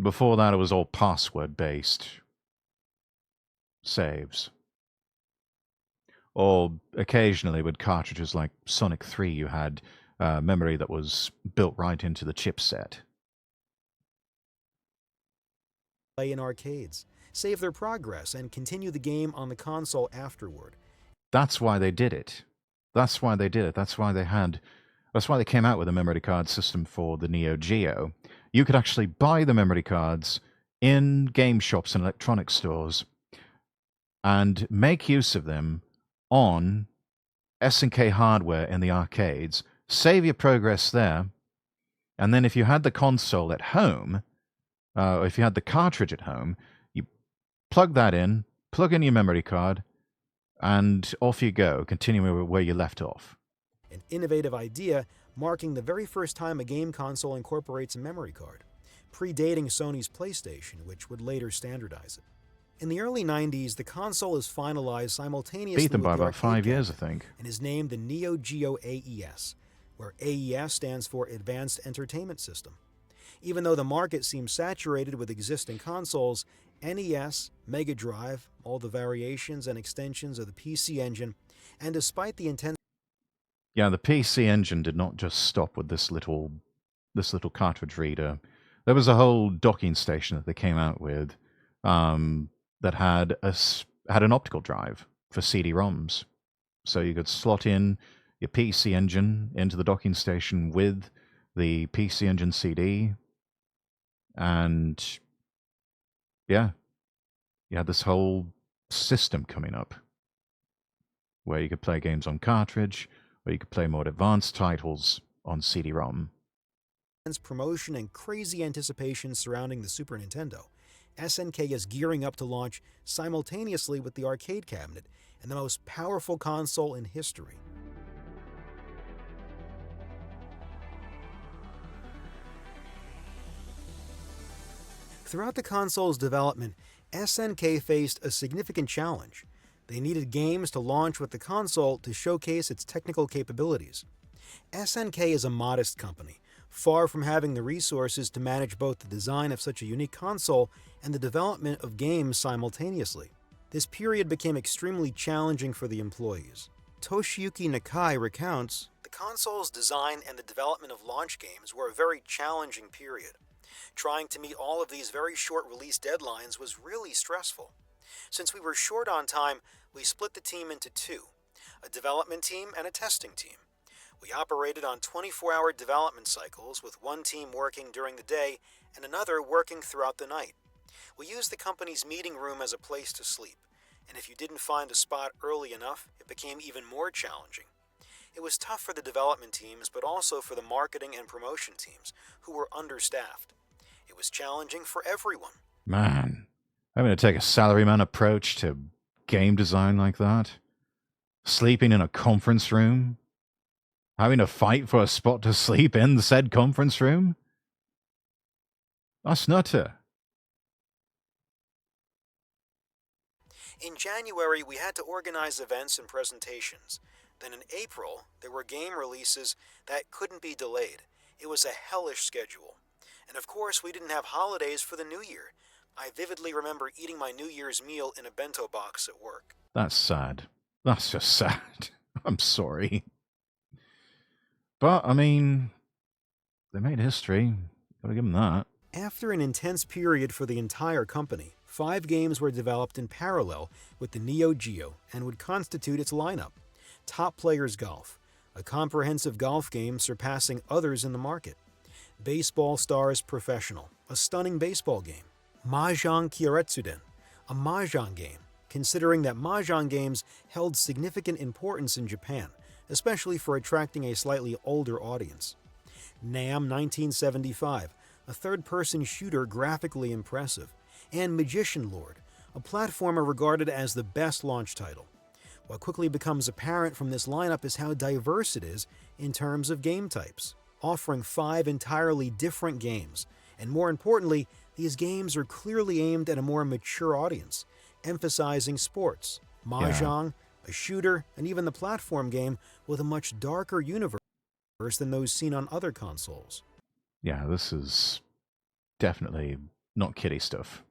Before that, it was all password-based saves. Or occasionally with cartridges like Sonic 3, you had memory that was built right into the chipset. Play in arcades, save their progress, and continue the game on the console afterward. That's why they did it. That's why they did it. That's why they came out with a memory card system for the Neo-Geo. You could actually buy the memory cards in game shops and electronic stores and make use of them on SNK hardware in the arcades, save your progress there, and then if you had the console at home, or if you had the cartridge at home, you plug that in, plug in your memory card, and off you go, continuing where you left off. An innovative idea marking the very first time a game console incorporates a memory card, predating Sony's PlayStation, which would later standardize it. In the early 90s, the console is finalized simultaneously Beat them by with the about 5 arcade years, I cabinet think. and is named the Neo-Geo AES, where AES stands for Advanced Entertainment System. Even though the market seems saturated with existing consoles, NES, Mega Drive, all the variations and extensions of the PC Engine, and despite the intense Yeah, the PC Engine did not just stop with this little cartridge reader. There was a whole docking station that they came out with that had an optical drive for CD-ROMs, so you could slot in your PC Engine into the docking station with the PC Engine CD, and yeah, you had this whole system coming up where you could play games on cartridge, or you could play more advanced titles on CD-ROM. promotion and crazy anticipation surrounding the Super Nintendo, SNK is gearing up to launch simultaneously with the arcade cabinet and the most powerful console in history. Throughout the console's development, SNK faced a significant challenge. They needed games to launch with the console to showcase its technical capabilities. SNK is a modest company, far from having the resources to manage both the design of such a unique console and the development of games simultaneously. This period became extremely challenging for the employees. Toshiyuki Nakai recounts, "The console's design and the development of launch games were a very challenging period. Trying to meet all of these very short release deadlines was really stressful. Since we were short on time, we split the team into two, a development team and a testing team. We operated on 24-hour development cycles, with one team working during the day and another working throughout the night. We used the company's meeting room as a place to sleep, and if you didn't find a spot early enough, it became even more challenging. It was tough for the development teams, but also for the marketing and promotion teams, who were understaffed. It was challenging for everyone." Man, I'm going to take a salaryman approach to game design like that? Sleeping in a conference room? Having to fight for a spot to sleep in the said conference room? That's nutter. In January, we had to organize events and presentations. Then in April, there were game releases that couldn't be delayed. It was a hellish schedule. And of course, we didn't have holidays for the New Year. I vividly remember eating my New Year's meal in a bento box at work. That's sad. That's just sad. I'm sorry. But, I mean, they made history. Gotta give them that. After an intense period for the entire company, 5 games were developed in parallel with the Neo-Geo and would constitute its lineup. Top Players Golf, a comprehensive golf game surpassing others in the market. Baseball Stars Professional, a stunning baseball game. Mahjong Kyaretsuden, a mahjong game, considering that mahjong games held significant importance in Japan, especially for attracting a slightly older audience. Nam 1975, a third-person shooter graphically impressive, and Magician Lord, a platformer regarded as the best launch title. What quickly becomes apparent from this lineup is how diverse it is in terms of game types, offering 5 entirely different games, and more importantly, these games are clearly aimed at a more mature audience, emphasizing sports, mahjong, a shooter, and even the platform game with a much darker universe than those seen on other consoles. Yeah, this is definitely not kiddie stuff.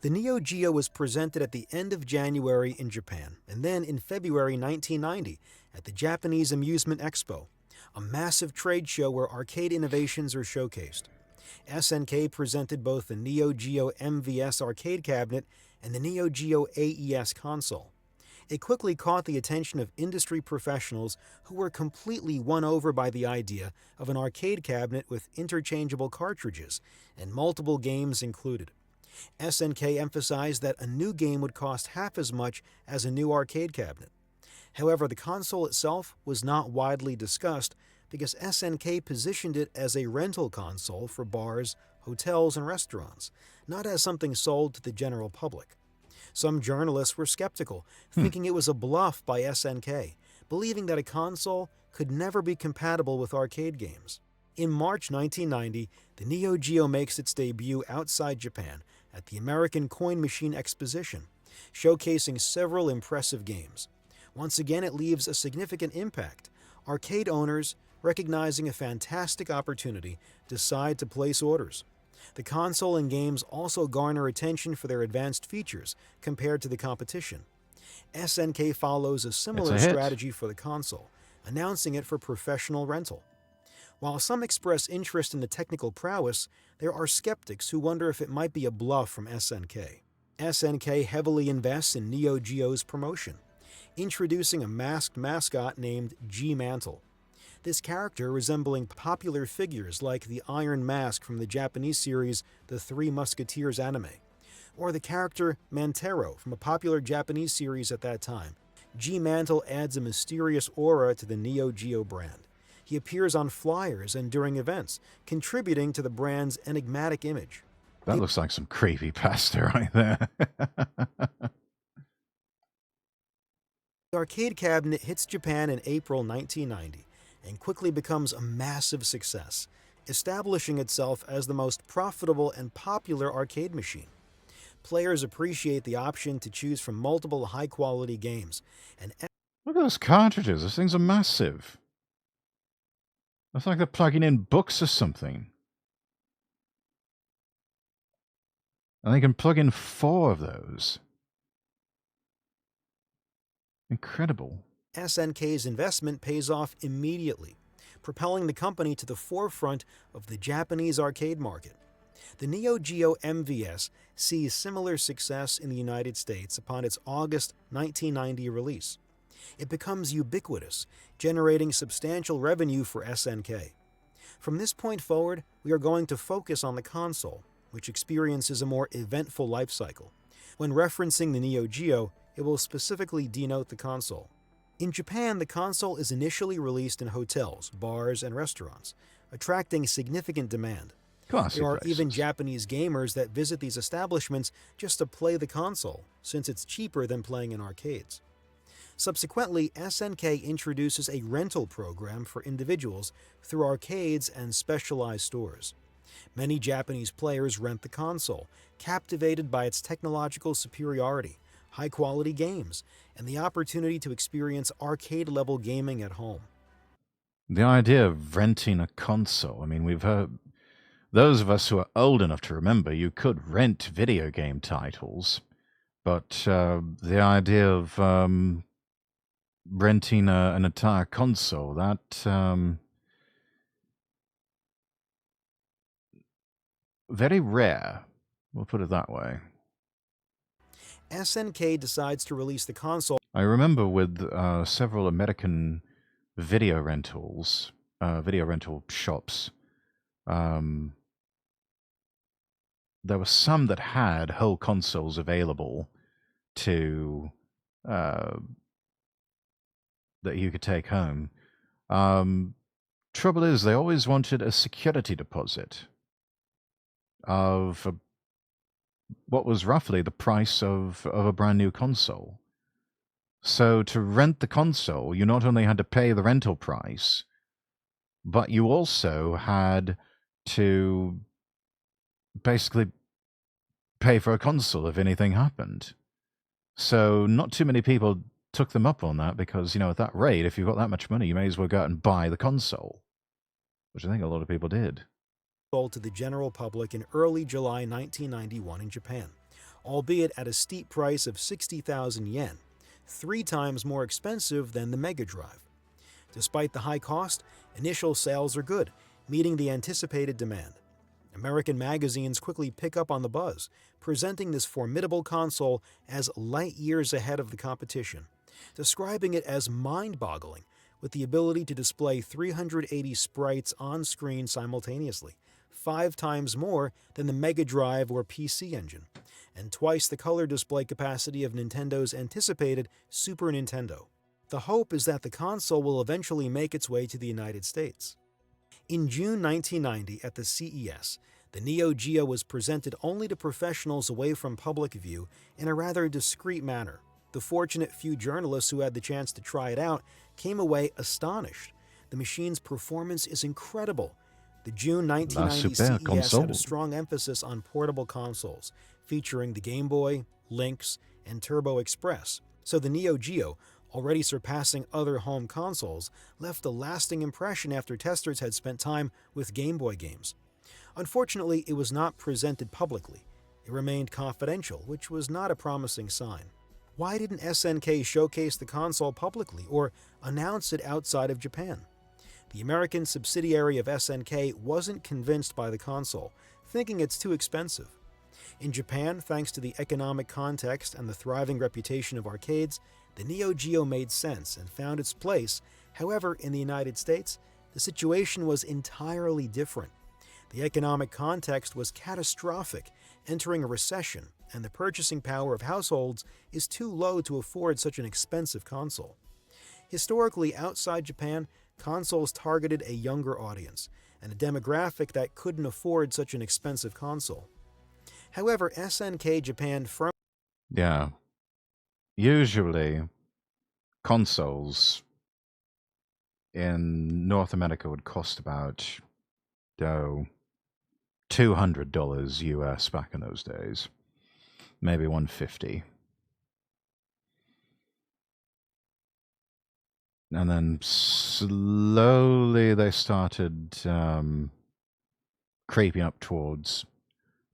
The Neo-Geo was presented at the end of January in Japan, and then in February 1990 at the Japanese Amusement Expo, a massive trade show where arcade innovations are showcased. SNK presented both the Neo-Geo MVS arcade cabinet and the Neo-Geo AES console. It quickly caught the attention of industry professionals who were completely won over by the idea of an arcade cabinet with interchangeable cartridges and multiple games included. SNK emphasized that a new game would cost half as much as a new arcade cabinet. However, the console itself was not widely discussed because SNK positioned it as a rental console for bars, hotels, and restaurants, not as something sold to the general public. Some journalists were skeptical, thinking it was a bluff by SNK, believing that a console could never be compatible with arcade games. In March 1990, the Neo-Geo makes its debut outside Japan at the American Coin Machine Exposition, showcasing several impressive games. Once again, it leaves a significant impact. Arcade owners, recognizing a fantastic opportunity, decide to place orders. The console and games also garner attention for their advanced features compared to the competition. SNK follows a similar strategy for the console, announcing it for professional rental. While some express interest in the technical prowess, there are skeptics who wonder if it might be a bluff from SNK. SNK heavily invests in Neo-Geo's promotion, introducing a masked mascot named G-Mantle. This character, resembling popular figures like the Iron Mask from the Japanese series The Three Musketeers anime, or the character Mantero from a popular Japanese series at that time, G-Mantle adds a mysterious aura to the Neo-Geo brand. He appears on flyers and during events, contributing to the brand's enigmatic image. That looks like some creepypasta right there. The arcade cabinet hits Japan in April 1990 and quickly becomes a massive success, establishing itself as the most profitable and popular arcade machine. Players appreciate the option to choose from multiple high-quality games. And look at those cartridges. Those things are massive. It's like they're plugging in books or something. And they can plug in 4 of those. Incredible. SNK's investment pays off immediately, propelling the company to the forefront of the Japanese arcade market. The Neo-Geo MVS sees similar success in the United States upon its August 1990 release. It becomes ubiquitous, generating substantial revenue for SNK. From this point forward, we are going to focus on the console, which experiences a more eventful life cycle. When referencing the Neo-Geo, it will specifically denote the console. In Japan, the console is initially released in hotels, bars, and restaurants, attracting significant demand. There are even Japanese gamers that visit these establishments just to play the console, since it's cheaper than playing in arcades. Subsequently, SNK introduces a rental program for individuals through arcades and specialized stores. Many Japanese players rent the console, captivated by its technological superiority, high-quality games, and the opportunity to experience arcade-level gaming at home. The idea of renting a console, I mean, we've heard, those of us who are old enough to remember, you could rent video game titles, but the idea of renting an entire console, that very rare, we'll put it that way. SNK decides to release the console. I remember with several American video rental shops, there were some that had whole consoles available to that you could take home. Trouble is, they always wanted a security deposit of what was roughly the price of a brand new console. So to rent the console, you not only had to pay the rental price, but you also had to basically pay for a console if anything happened. So not too many people took them up on that because, you know, at that rate, if you've got that much money, you may as well go out and buy the console, which I think a lot of people did. To the general public in early July 1991 in Japan. albeit at a steep price of 60,000 yen, 3 times more expensive than the Mega Drive. Despite the high cost, initial sales are good, meeting the anticipated demand. American magazines quickly pick up on the buzz, presenting this formidable console as light years ahead of the competition, describing it as mind-boggling, with the ability to display 380 sprites on screen simultaneously, 5 times more than the Mega Drive or PC Engine, and twice the color display capacity of Nintendo's anticipated Super Nintendo. The hope is that the console will eventually make its way to the United States. In June 1990 at the CES, the Neo-Geo was presented only to professionals away from public view in a rather discreet manner. The fortunate few journalists who had the chance to try it out came away astonished. The machine's performance is incredible. The June 1990 super CES console. had a strong emphasis on portable consoles, featuring the Game Boy, Lynx, and Turbo Express, so the Neo-Geo, already surpassing other home consoles, left a lasting impression after testers had spent time with Game Boy games. Unfortunately, it was not presented publicly. It remained confidential, which was not a promising sign. Why didn't SNK showcase the console publicly or announce it outside of Japan? The American subsidiary of SNK wasn't convinced by the console, thinking it's too expensive. In Japan, thanks to the economic context and the thriving reputation of arcades, the Neo-Geo made sense and found its place. However, in the United States, the situation was entirely different. The economic context was catastrophic, entering a recession, and the purchasing power of households is too low to afford such an expensive console. Historically, outside Japan, consoles targeted a younger audience, and a demographic that couldn't afford such an expensive console. However, SNK Japan firmly Yeah. Usually, consoles in North America would cost about $200 US back in those days, maybe 150. And then slowly they started creeping up towards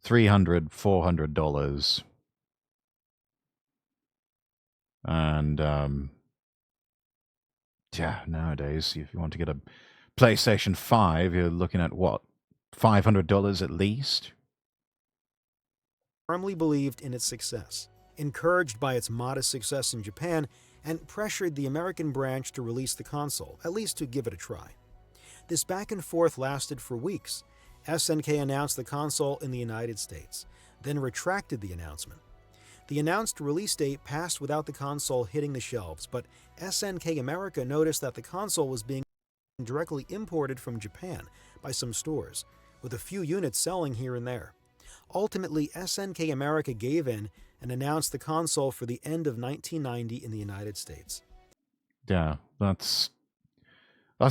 $300, $400. And yeah, nowadays, if you want to get a PlayStation 5, you're looking at what, $500 at least? believed in its success, encouraged by its modest success in Japan, and pressured the American branch to release the console, at least to give it a try. This back and forth lasted for weeks. SNK announced the console in the United States, then retracted the announcement. The announced release date passed without the console hitting the shelves, but SNK America noticed that the console was being directly imported from Japan by some stores, with a few units selling here and there. Ultimately, SNK America gave in and announced the console for the end of 1990 in the United States. Yeah, that's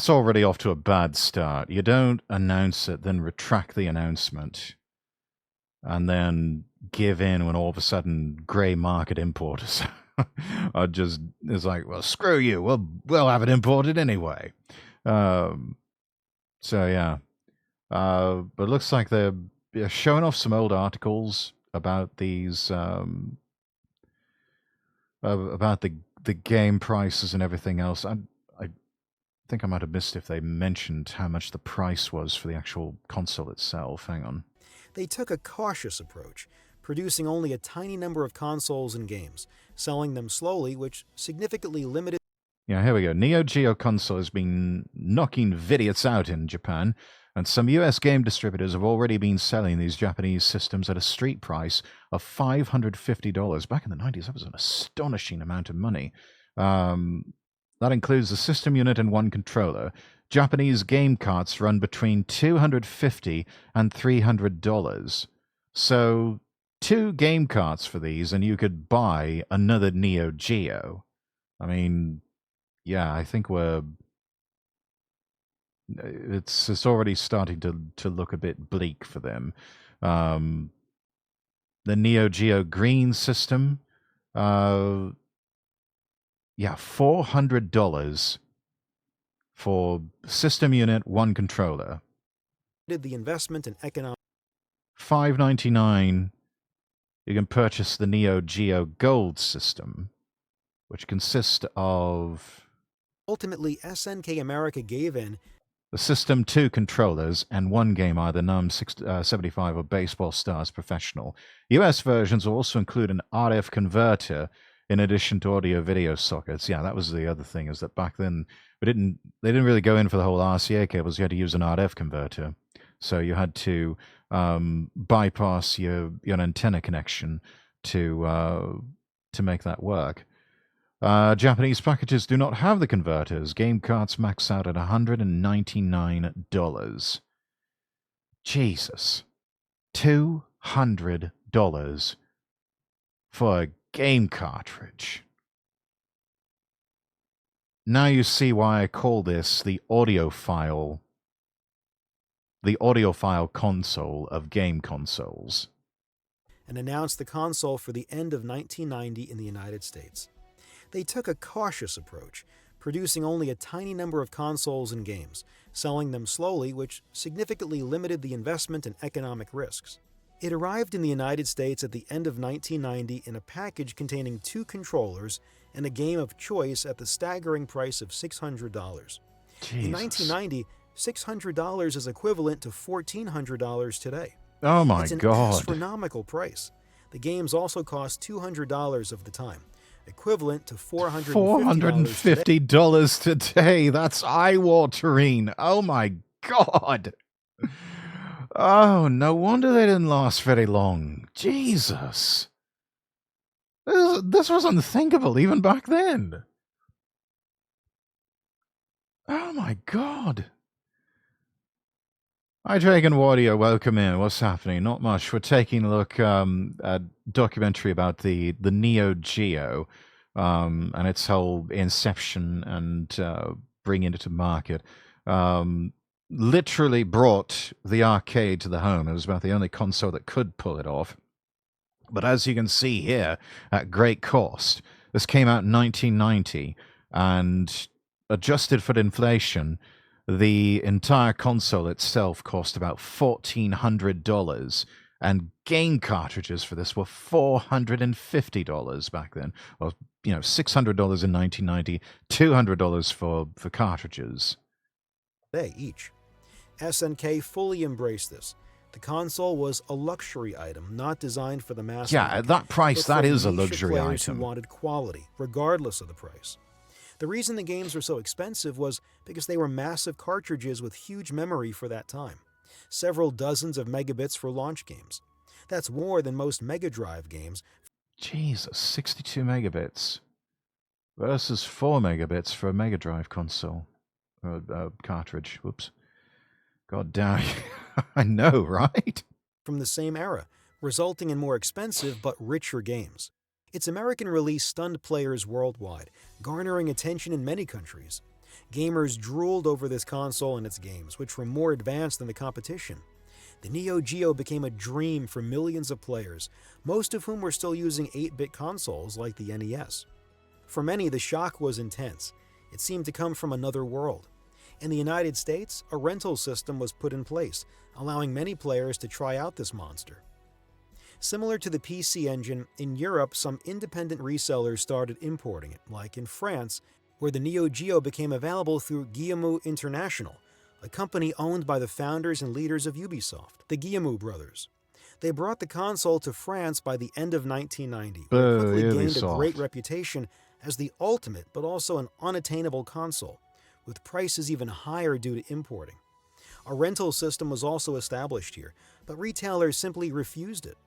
already off to a bad start. You don't announce it, then retract the announcement, and then give in when all of a sudden grey market importers are just, it's like, well, screw you, we'll have it imported anyway. So yeah, but it looks like they're showing off some old articles about these, about the game prices and everything else. I think I might have missed if they mentioned how much the price was for the actual console itself. Hang on. They took a cautious approach, producing only a tiny number of consoles and games, selling them slowly, which significantly limited. Yeah, here we go. Neo-Geo console has been knocking vidiots out in Japan, and some US game distributors have already been selling these Japanese systems at a street price of $550. Back in the 90s, that was an astonishing amount of money. That includes a system unit and one controller. Japanese game carts run between $250 and $300. So 2 game carts for these, and you could buy another Neo-Geo. I mean, yeah, I think it's already starting to look a bit bleak for them. The Neo-Geo Green system, yeah, $400 for system unit, one controller. The investment in economic. $599 you can purchase the Neo-Geo Gold system, which consists of Ultimately, SNK America gave in. the System 2 controllers and one game, either NUM75 or Baseball Stars Professional. US versions will also include an RF converter in addition to audio-video sockets. Yeah, that was the other thing, is that back then they didn't really go in for the whole RCA cables. You had to use an RF converter. So you had to bypass your antenna connection to make that work. Japanese packages do not have the converters. Game carts max out at $199. Jesus. $200 for a game cartridge. Now you see why I call this the audiophile console of game consoles. And announced the console for the end of 1990 in the United States. They took a cautious approach, producing only a tiny number of consoles and games, selling them slowly, which significantly limited the investment and economic risks. It arrived in the United States at the end of 1990 in a package containing 2 controllers and a game of choice at the staggering price of $600. Jesus. In 1990, $600 is equivalent to $1,400 today. Oh my It's an God. astronomical price. The games also cost $200 of the time, equivalent to $450 $450 today. That's eye-watering. Oh my God. Oh, no wonder they didn't last very long. Jesus. This was unthinkable even back then. Oh my God. Hi, Dragon Warrior. Welcome in. What's happening? Not much. We're taking a look at a documentary about the Neo-Geo and its whole inception and bringing it to market. Literally brought the arcade to the home. It was about the only console that could pull it off. But as you can see here, at great cost, this came out in 1990, and adjusted for inflation, the entire console itself cost about $1,400, and game cartridges for this were $450 back then. Well, you know, $600 in 1990, $200 for cartridges. each. SNK fully embraced this. The console was a luxury item, not designed for the mass Yeah, market, at that price, but that for is a niche luxury players item. who wanted quality, regardless of the price. The reason the games were so expensive was because they were massive cartridges with huge memory for that time. Several dozens of megabits for launch games. That's more than most Mega Drive games. Jesus, 62 megabits versus 4 megabits for a Mega Drive console. Cartridge. Whoops. God damn. I know, right? From the same era, resulting in more expensive but richer games. Its American release stunned players worldwide, garnering attention in many countries. Gamers drooled over this console and its games, which were more advanced than the competition. The Neo-Geo became a dream for millions of players, most of whom were still using 8-bit consoles like the NES. For many, the shock was intense. It seemed to come from another world. In the United States, a rental system was put in place, allowing many players to try out this monster. Similar to the PC Engine, in Europe some independent resellers started importing it, like in France, where the Neo-Geo became available through Guillemot International, a company owned by the founders and leaders of Ubisoft, the Guillemot brothers. They brought the console to France by the end of 1990, where it quickly gained a great reputation as the ultimate but also an unattainable console, with prices even higher due to importing. A rental system was also established here, but retailers simply refused it.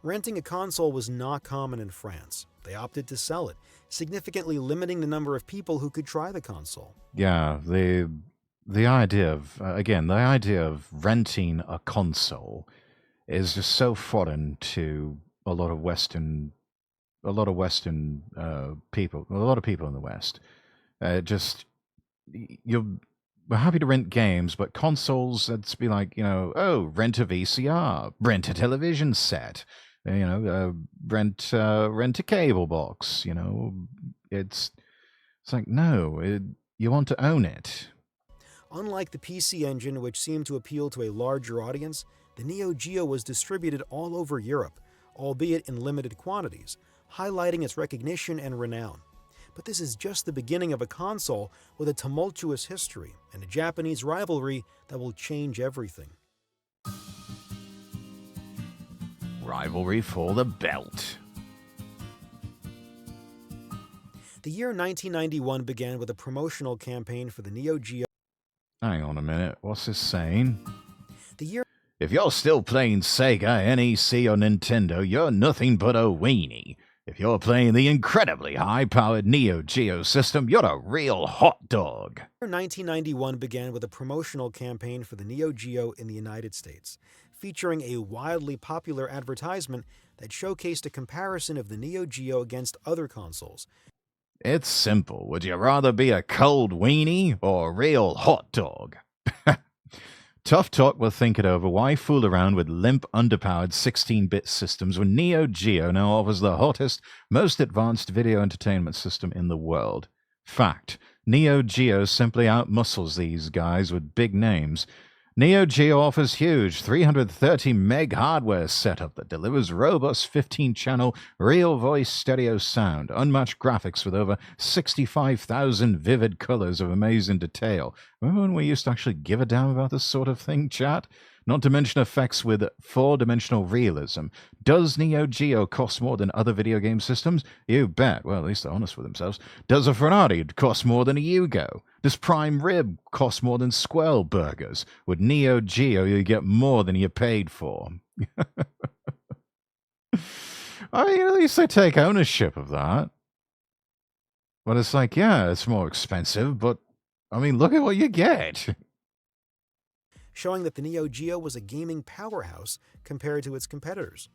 Renting a console was not common in France. They opted to sell it, significantly limiting the number of people who could try the console. Yeah, the idea of the idea of renting a console is just so foreign to a lot of Western people, a lot of people in the West. We're happy to rent games, but consoles, it's be like, rent a VCR, rent a television set, rent a cable box. It's like, no, you want to own it. Unlike the PC Engine, which seemed to appeal to a larger audience, the Neo-Geo was distributed all over Europe, albeit in limited quantities, highlighting its recognition and renown. But this is just the beginning of a console with a tumultuous history and a Japanese rivalry that will change everything. Rivalry for the belt. The year 1991 began with a promotional campaign for the Neo-Geo. Hang on a minute, what's this saying? The year If you're still playing Sega, NEC, or Nintendo, you're nothing but a weenie. If you're playing the incredibly high-powered Neo-Geo system, you're a real hot dog. 1991 began with a promotional campaign for the Neo-Geo in the United States, featuring a wildly popular advertisement that showcased a comparison of the Neo-Geo against other consoles. It's simple. Would you rather be a cold weenie or a real hot dog? Tough Talk will think it over. Why fool around with limp, underpowered 16-bit systems when Neo Geo now offers the hottest, most advanced video entertainment system in the world? Fact. Neo Geo simply outmuscles these guys with big names. Neo Geo offers huge 330 meg hardware setup that delivers robust 15-channel real voice stereo sound, unmatched graphics with over 65,000 vivid colors of amazing detail. Remember when we used to actually give a damn about this sort of thing, chat? Not to mention effects with four-dimensional realism. Does Neo Geo cost more than other video game systems? You bet. Well, at least they're honest with themselves. Does a Ferrari cost more than a Yugo? Does Prime Rib cost more than Squirrel Burgers? With Neo Geo, you get more than you paid for. I mean, at least they take ownership of that. But it's like, yeah, it's more expensive, but, I mean, look at what you get. Showing that the Neo Geo was a gaming powerhouse compared to its competitors.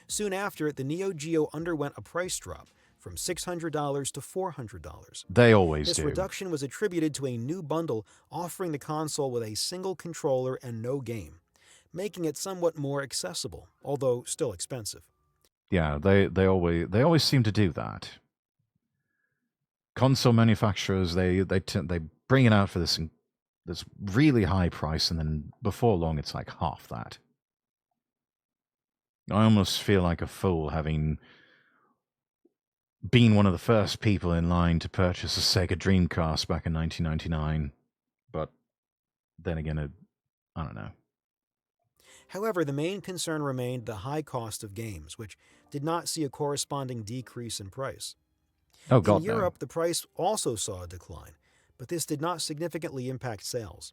Soon after, the Neo Geo underwent a price drop from $600 to $400. They always do. This reduction was attributed to a new bundle offering the console with a single controller and no game, making it somewhat more accessible, although still expensive. Yeah, they always seem to do that. Console manufacturers, they bring it out for this really high price, and then before long it's like half that. I almost feel like a fool having been one of the first people in line to purchase a Sega Dreamcast back in 1999. But then again, I don't know. However, the main concern remained the high cost of games, which did not see a corresponding decrease in price. Oh, God, in Europe, the price also saw a decline, but this did not significantly impact sales.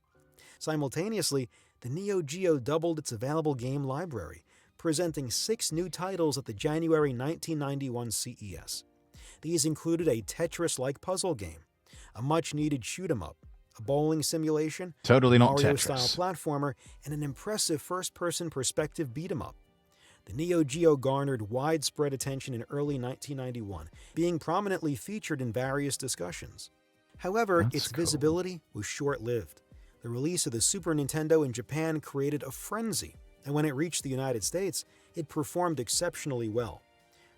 Simultaneously, the Neo Geo doubled its available game library, presenting 6 new titles at the January 1991 CES. These included a Tetris-like puzzle game, a much-needed shoot-'em-up, a bowling simulation, totally a not Mario-style Tetris. platformer, and an impressive first-person perspective beat-'em-up. The Neo Geo garnered widespread attention in early 1991, being prominently featured in various discussions. However, That's its cool. visibility was short-lived. The release of the Super Nintendo in Japan created a frenzy, and when it reached the United States, it performed exceptionally well.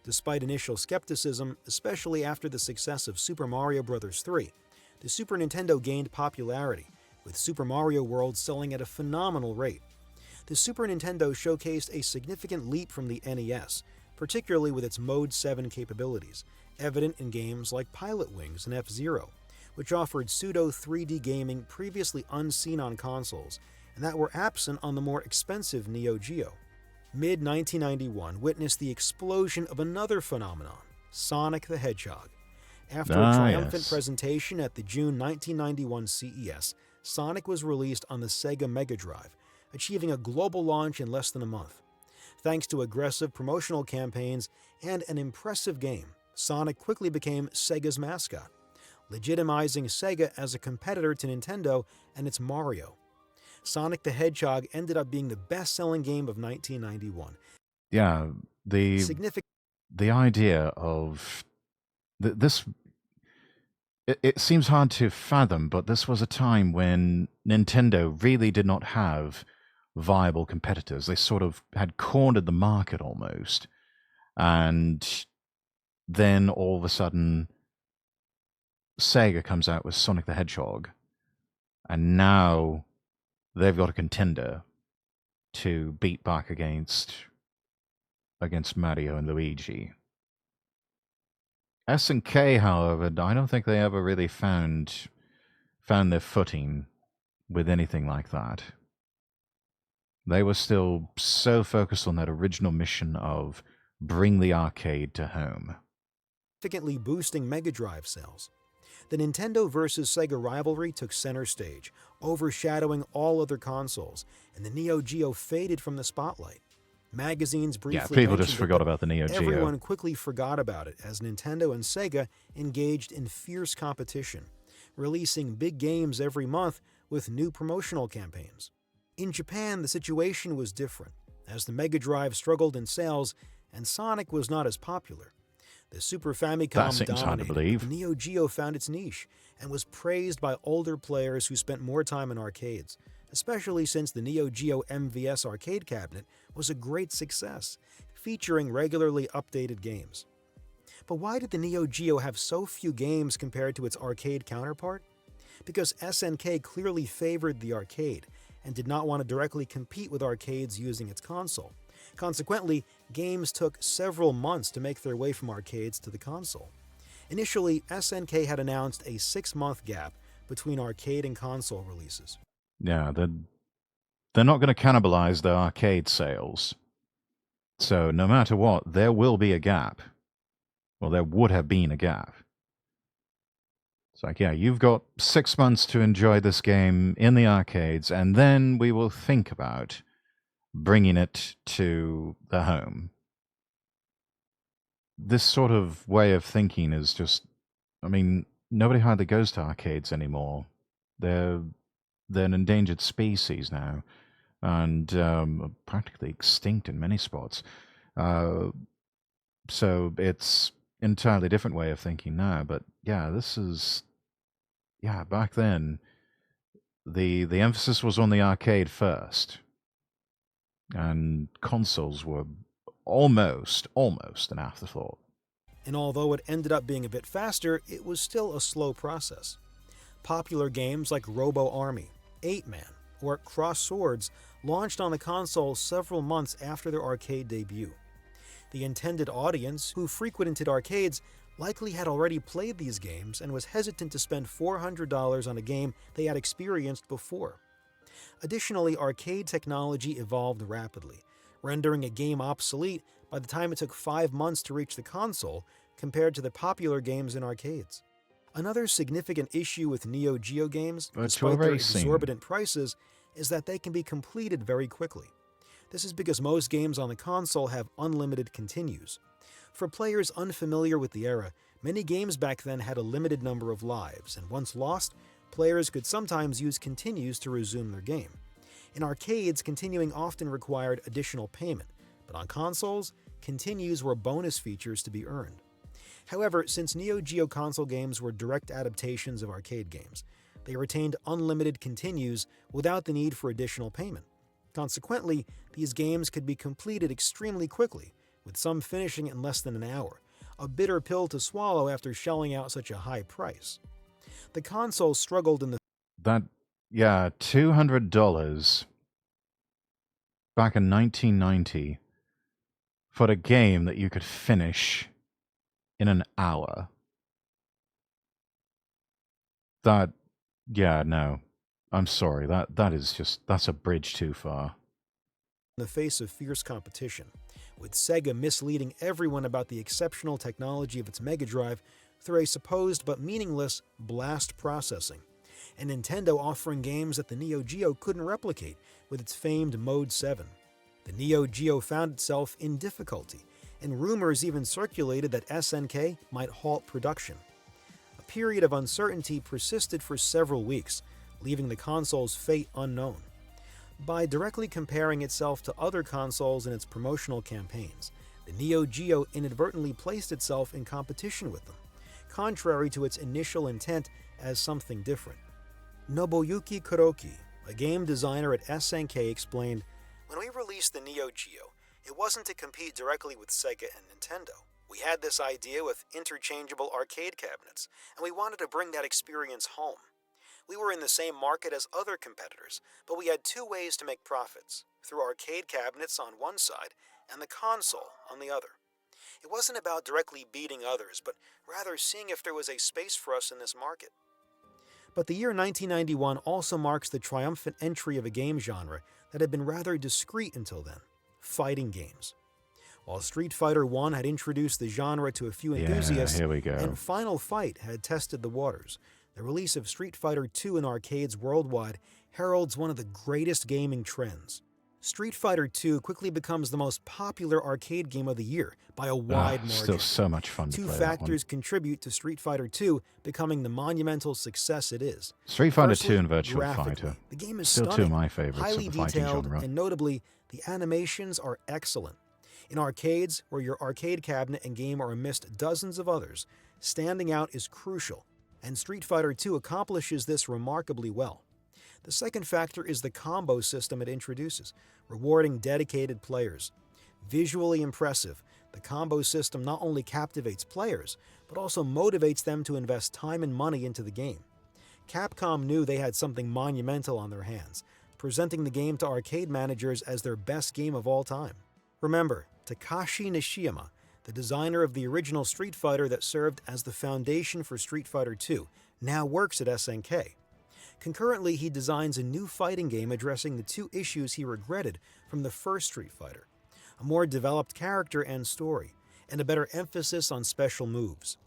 Despite initial skepticism, especially after the success of Super Mario Bros. 3, the Super Nintendo gained popularity, with Super Mario World selling at a phenomenal rate. The Super Nintendo showcased a significant leap from the NES, particularly with its Mode 7 capabilities, evident in games like Pilot Wings and F-Zero, which offered pseudo-3D gaming previously unseen on consoles, and that were absent on the more expensive Neo Geo. Mid-1991 witnessed the explosion of another phenomenon, Sonic the Hedgehog. After a triumphant presentation at the June 1991 CES, Sonic was released on the Sega Mega Drive, achieving a global launch in less than a month. Thanks to aggressive promotional campaigns and an impressive game, Sonic quickly became Sega's mascot, legitimizing Sega as a competitor to Nintendo and its Mario. Sonic the Hedgehog ended up being the best-selling game of 1991. Yeah, the idea of this, it seems hard to fathom, but this was a time when Nintendo really did not have viable competitors. They sort of had cornered the market almost. And then all of a sudden, Sega comes out with Sonic the Hedgehog. And now they've got a contender to beat back against against Mario and Luigi. SNK, however, I don't think they ever really found their footing with anything like that. They were still so focused on that original mission of bring the arcade to home. Significantly boosting Mega Drive sales. The Nintendo versus Sega rivalry took center stage, overshadowing all other consoles, and the Neo-Geo faded from the spotlight. Magazines Yeah, briefly people just mentioned it, forgot but about the Neo-Geo. everyone quickly forgot about it as Nintendo and Sega engaged in fierce competition, releasing big games every month with new promotional campaigns. In Japan, the situation was different, as the Mega Drive struggled in sales and Sonic was not as popular. The Super That Famicom seems hard to dominated, but believe. the Neo-Geo found its niche and was praised by older players who spent more time in arcades, especially since the Neo-Geo MVS arcade cabinet was a great success, featuring regularly updated games. But why did the Neo-Geo have so few games compared to its arcade counterpart? Because SNK clearly favored the arcade and did not want to directly compete with arcades using its console. Consequently, games took several months to make their way from arcades to the console. Initially, SNK had announced a 6-month gap between arcade and console releases. Yeah, they're not going to cannibalize their arcade sales. So no matter what, there will be a gap. Well, there would have been a gap. It's like, yeah, you've got 6 months to enjoy this game in the arcades, and then we will think about bringing it to the home. This sort of way of thinking is just, I mean, nobody hardly goes to arcades anymore. They're an endangered species now, and practically extinct in many spots. So it's entirely different way of thinking now. But yeah, back then the emphasis was on the arcade first, and consoles were almost an afterthought. And although it ended up being a bit faster, it was still a slow process. Popular games like Robo Army, 8-Man, or Cross Swords launched on the console several months after their arcade debut. The intended audience, who frequented arcades, likely had already played these games and was hesitant to spend $400 on a game they had experienced before. Additionally, arcade technology evolved rapidly, rendering a game obsolete by the time it took 5 months to reach the console compared to the popular games in arcades. Another significant issue with Neo-Geo games, despite their exorbitant prices, is that they can be completed very quickly. This is because most games on the console have unlimited continues. For players unfamiliar with the era, many games back then had a limited number of lives, and once lost, players could sometimes use continues to resume their game. In arcades, continuing often required additional payment, but on consoles, continues were bonus features to be earned. However, since Neo-Geo console games were direct adaptations of arcade games, they retained unlimited continues without the need for additional payment. Consequently, these games could be completed extremely quickly, with some finishing in less than an hour, a bitter pill to swallow after shelling out such a high price. The console struggled in the $200 back in 1990 for a game that you could finish in an hour. No. I'm sorry. That's a bridge too far. In the face of fierce competition, with Sega misleading everyone about the exceptional technology of its Mega Drive through a supposed but meaningless blast processing, and Nintendo offering games that the Neo-Geo couldn't replicate with its famed Mode 7. The Neo-Geo found itself in difficulty, and rumors even circulated that SNK might halt production. A period of uncertainty persisted for several weeks, leaving the console's fate unknown. By directly comparing itself to other consoles in its promotional campaigns, the Neo-Geo inadvertently placed itself in competition with them, contrary to its initial intent as something different. Nobuyuki Kuroki, a game designer at SNK, explained, "When we released the Neo-Geo, it wasn't to compete directly with Sega and Nintendo. We had this idea with interchangeable arcade cabinets, and we wanted to bring that experience home. We were in the same market as other competitors, but we had two ways to make profits, through arcade cabinets on one side and the console on the other. It wasn't about directly beating others, but rather seeing if there was a space for us in this market. But the year 1991 also marks the triumphant entry of a game genre that had been rather discreet until then: fighting games. While Street Fighter I had introduced the genre to a few enthusiasts, here we go. and Final Fight had tested the waters, the release of Street Fighter II in arcades worldwide heralds one of the greatest gaming trends. Street Fighter II quickly becomes the most popular arcade game of the year by a wide margin. Still so much fun to Two play that one. factors contribute to Street Fighter II becoming the monumental success it is. Street Fighter Firstly, 2 and Virtual graphically, Fighter. the game is Still two stunning, of my favorites highly of the fighting detailed, genre. and notably, the animations are excellent. In arcades, where your arcade cabinet and game are amidst dozens of others, standing out is crucial, and Street Fighter II accomplishes this remarkably well. The second factor is the combo system it introduces, rewarding dedicated players. Visually impressive, the combo system not only captivates players, but also motivates them to invest time and money into the game. Capcom knew they had something monumental on their hands, presenting the game to arcade managers as their best game of all time. Remember, Takashi Nishiyama, the designer of the original Street Fighter that served as the foundation for Street Fighter II, now works at SNK. Concurrently, he designs a new fighting game addressing the two issues he regretted from the first Street Fighter: a more developed character and story, and a better emphasis on special moves.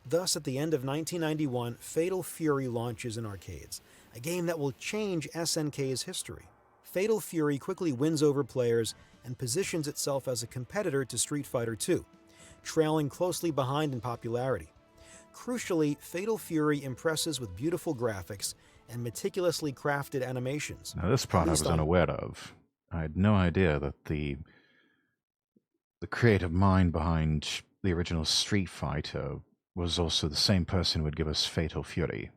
Thus, at the end of 1991, Fatal Fury launches in arcades, a game that will change SNK's history. Fatal Fury quickly wins over players and positions itself as a competitor to Street Fighter II, trailing closely behind in popularity. Crucially, Fatal Fury impresses with beautiful graphics and meticulously crafted animations. Now, this part I was unaware of. I had no idea that the creative mind behind the original Street Fighter was also the same person who would give us Fatal Fury.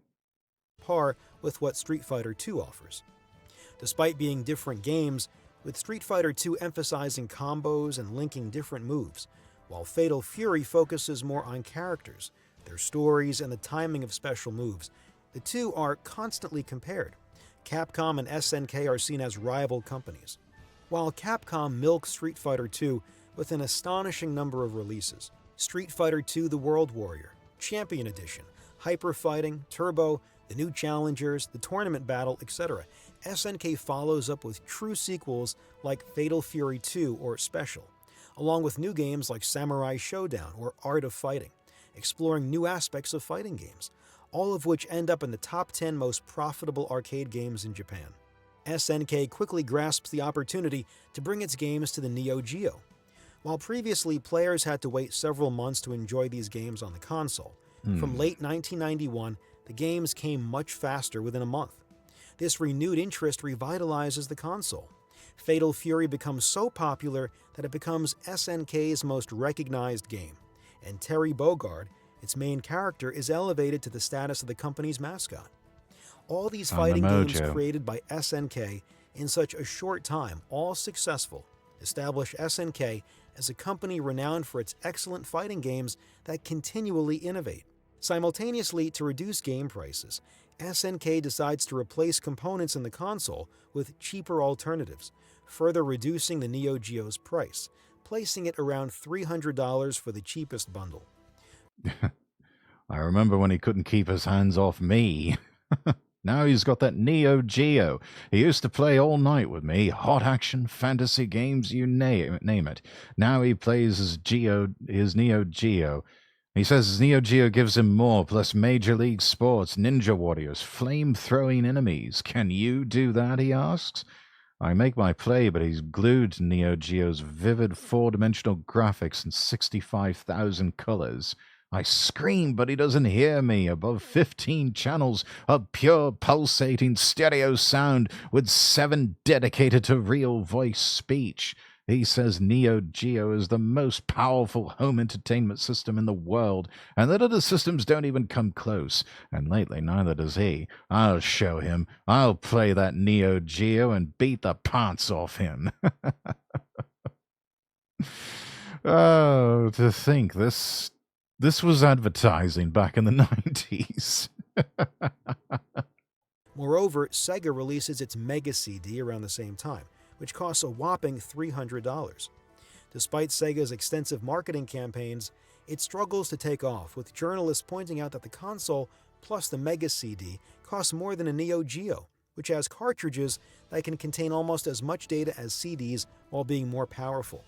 Par with what Street Fighter II offers. Despite being different games, with Street Fighter II emphasizing combos and linking different moves, while Fatal Fury focuses more on characters, their stories, and the timing of special moves, the two are constantly compared. Capcom and SNK are seen as rival companies. While Capcom milks Street Fighter II with an astonishing number of releases: Street Fighter II The World Warrior, Champion Edition, Hyper Fighting, Turbo, the new Challengers, the Tournament Battle, etc., SNK follows up with true sequels like Fatal Fury 2 or Special, along with new games like Samurai Showdown or Art of Fighting, exploring new aspects of fighting games, all of which end up in the top 10 most profitable arcade games in Japan. SNK quickly grasps the opportunity to bring its games to the Neo-Geo. While previously players had to wait several months to enjoy these games on the console, from late 1991, the games came much faster within a month. This renewed interest revitalizes the console. Fatal Fury becomes so popular that it becomes SNK's most recognized game, and Terry Bogard, its main character, is elevated to the status of the company's mascot. All these fighting games created by SNK in such a short time, all successful, establish SNK as a company renowned for its excellent fighting games that continually innovate. Simultaneously, to reduce game prices, SNK decides to replace components in the console with cheaper alternatives, further reducing the Neo-Geo's price, placing it around $300 for the cheapest bundle. I remember when he couldn't keep his hands off me. Now he's got that Neo-Geo. He used to play all night with me, hot action, fantasy games, you name it. Now he plays his Neo-Geo. He says his Neo-Geo gives him more, plus Major League Sports, Ninja Warriors, flame-throwing enemies. Can you do that, he asks. I make my play, but he's glued to Neo-Geo's vivid four-dimensional graphics and 65,000 colors. I scream, but he doesn't hear me. Above 15 channels of pure pulsating stereo sound with 7 dedicated to real voice speech. He says Neo-Geo is the most powerful home entertainment system in the world, and that other systems don't even come close. And lately, neither does he. I'll show him. I'll play that Neo-Geo and beat the pants off him. Oh, to think this was advertising back in the 90s. Moreover, Sega releases its Mega CD around the same time, which costs a whopping $300. Despite Sega's extensive marketing campaigns, it struggles to take off, with journalists pointing out that the console plus the Mega CD costs more than a Neo-Geo, which has cartridges that can contain almost as much data as CDs while being more powerful.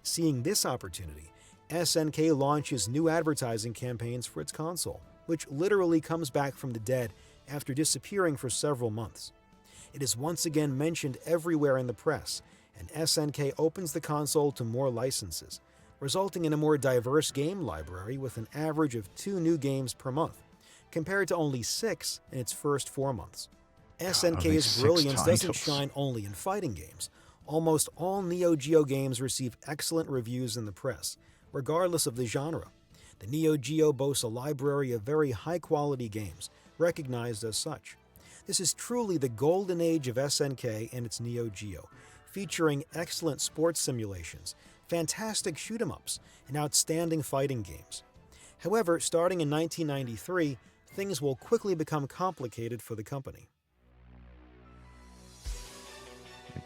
Seeing this opportunity, SNK launches new advertising campaigns for its console, which literally comes back from the dead after disappearing for several months. It is once again mentioned everywhere in the press, and SNK opens the console to more licenses, resulting in a more diverse game library with an average of 2 new games per month, compared to only 6 in its first 4 months. God, only SNK's 6 brilliance doesn't titles. shine only in fighting games. Almost all Neo-Geo games receive excellent reviews in the press, regardless of the genre. The Neo-Geo boasts a library of very high-quality games, recognized as such. This is truly the golden age of SNK and its Neo-Geo, featuring excellent sports simulations, fantastic shoot-'em-ups, and outstanding fighting games. However, starting in 1993, things will quickly become complicated for the company.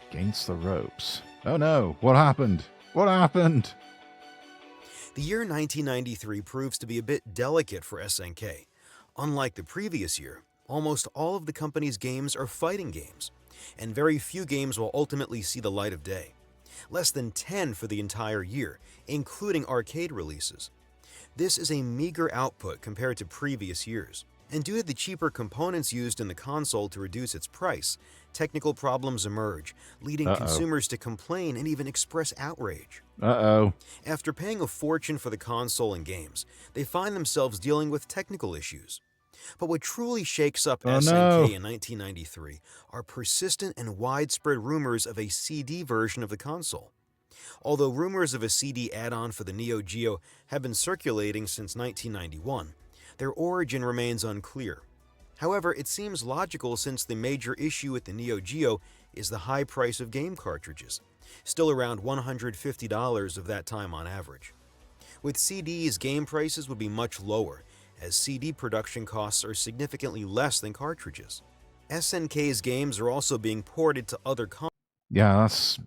Against the ropes. Oh no, what happened? What happened? The year 1993 proves to be a bit delicate for SNK. Unlike the previous year, almost all of the company's games are fighting games, and very few games will ultimately see the light of day. Less than 10 for the entire year, including arcade releases. This is a meager output compared to previous years, and due to the cheaper components used in the console to reduce its price, technical problems emerge, leading consumers to complain and even express outrage. After paying a fortune for the console and games, they find themselves dealing with technical issues. But what truly shakes up SNK in 1993 are persistent and widespread rumors of a CD version of the console. Although rumors of a CD add-on for the Neo-Geo have been circulating since 1991, their origin remains unclear. However, it seems logical since the major issue with the Neo-Geo is the high price of game cartridges, still around $150 of that time on average. With CDs, game prices would be much lower, as CD production costs are significantly less than cartridges. SNK's games are also being ported to other consoles. Yeah, that's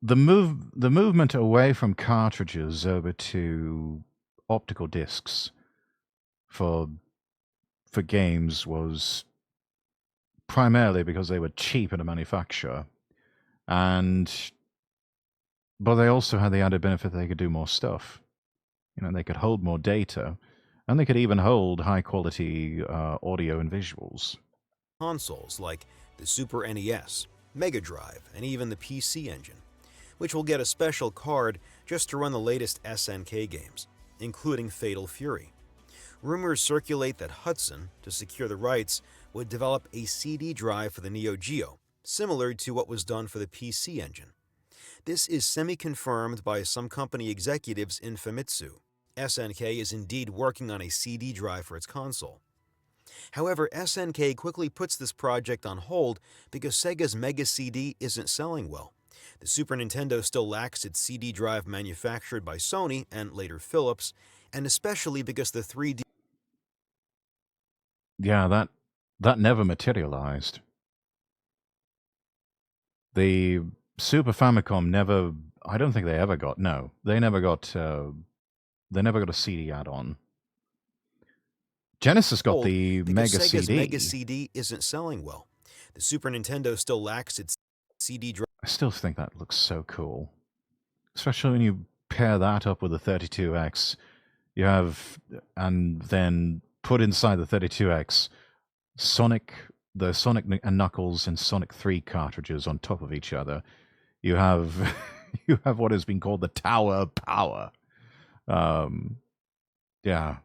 the movement away from cartridges over to optical discs for games was primarily because they were cheaper to manufacture, but they also had the added benefit that they could do more stuff. You know, they could hold more data, and they could even hold high quality audio and visuals. Consoles like the Super NES, Mega Drive, and even the PC Engine, which will get a special card just to run the latest SNK games, including Fatal Fury. Rumors circulate that Hudson, to secure the rights, would develop a CD drive for the Neo-Geo, similar to what was done for the PC Engine. This is semi-confirmed by some company executives in Famitsu. SNK is indeed working on a CD drive for its console. However, SNK quickly puts this project on hold because Sega's Mega CD isn't selling well. The Super Nintendo still lacks its CD drive manufactured by Sony and later Philips, and especially because the 3D... Yeah, that never materialized. The Super Famicom never. I don't think they ever got. No, they never got. They never got a CD add-on. Genesis got the Mega Sega's CD. Mega CD isn't selling well. The Super Nintendo still lacks its CD drive. I still think that looks so cool, especially when you pair that up with the 32X. You have, and then put inside the 32X the Sonic and Knuckles and Sonic 3 cartridges on top of each other. You have you have what has been called the Tower of Power. Yeah.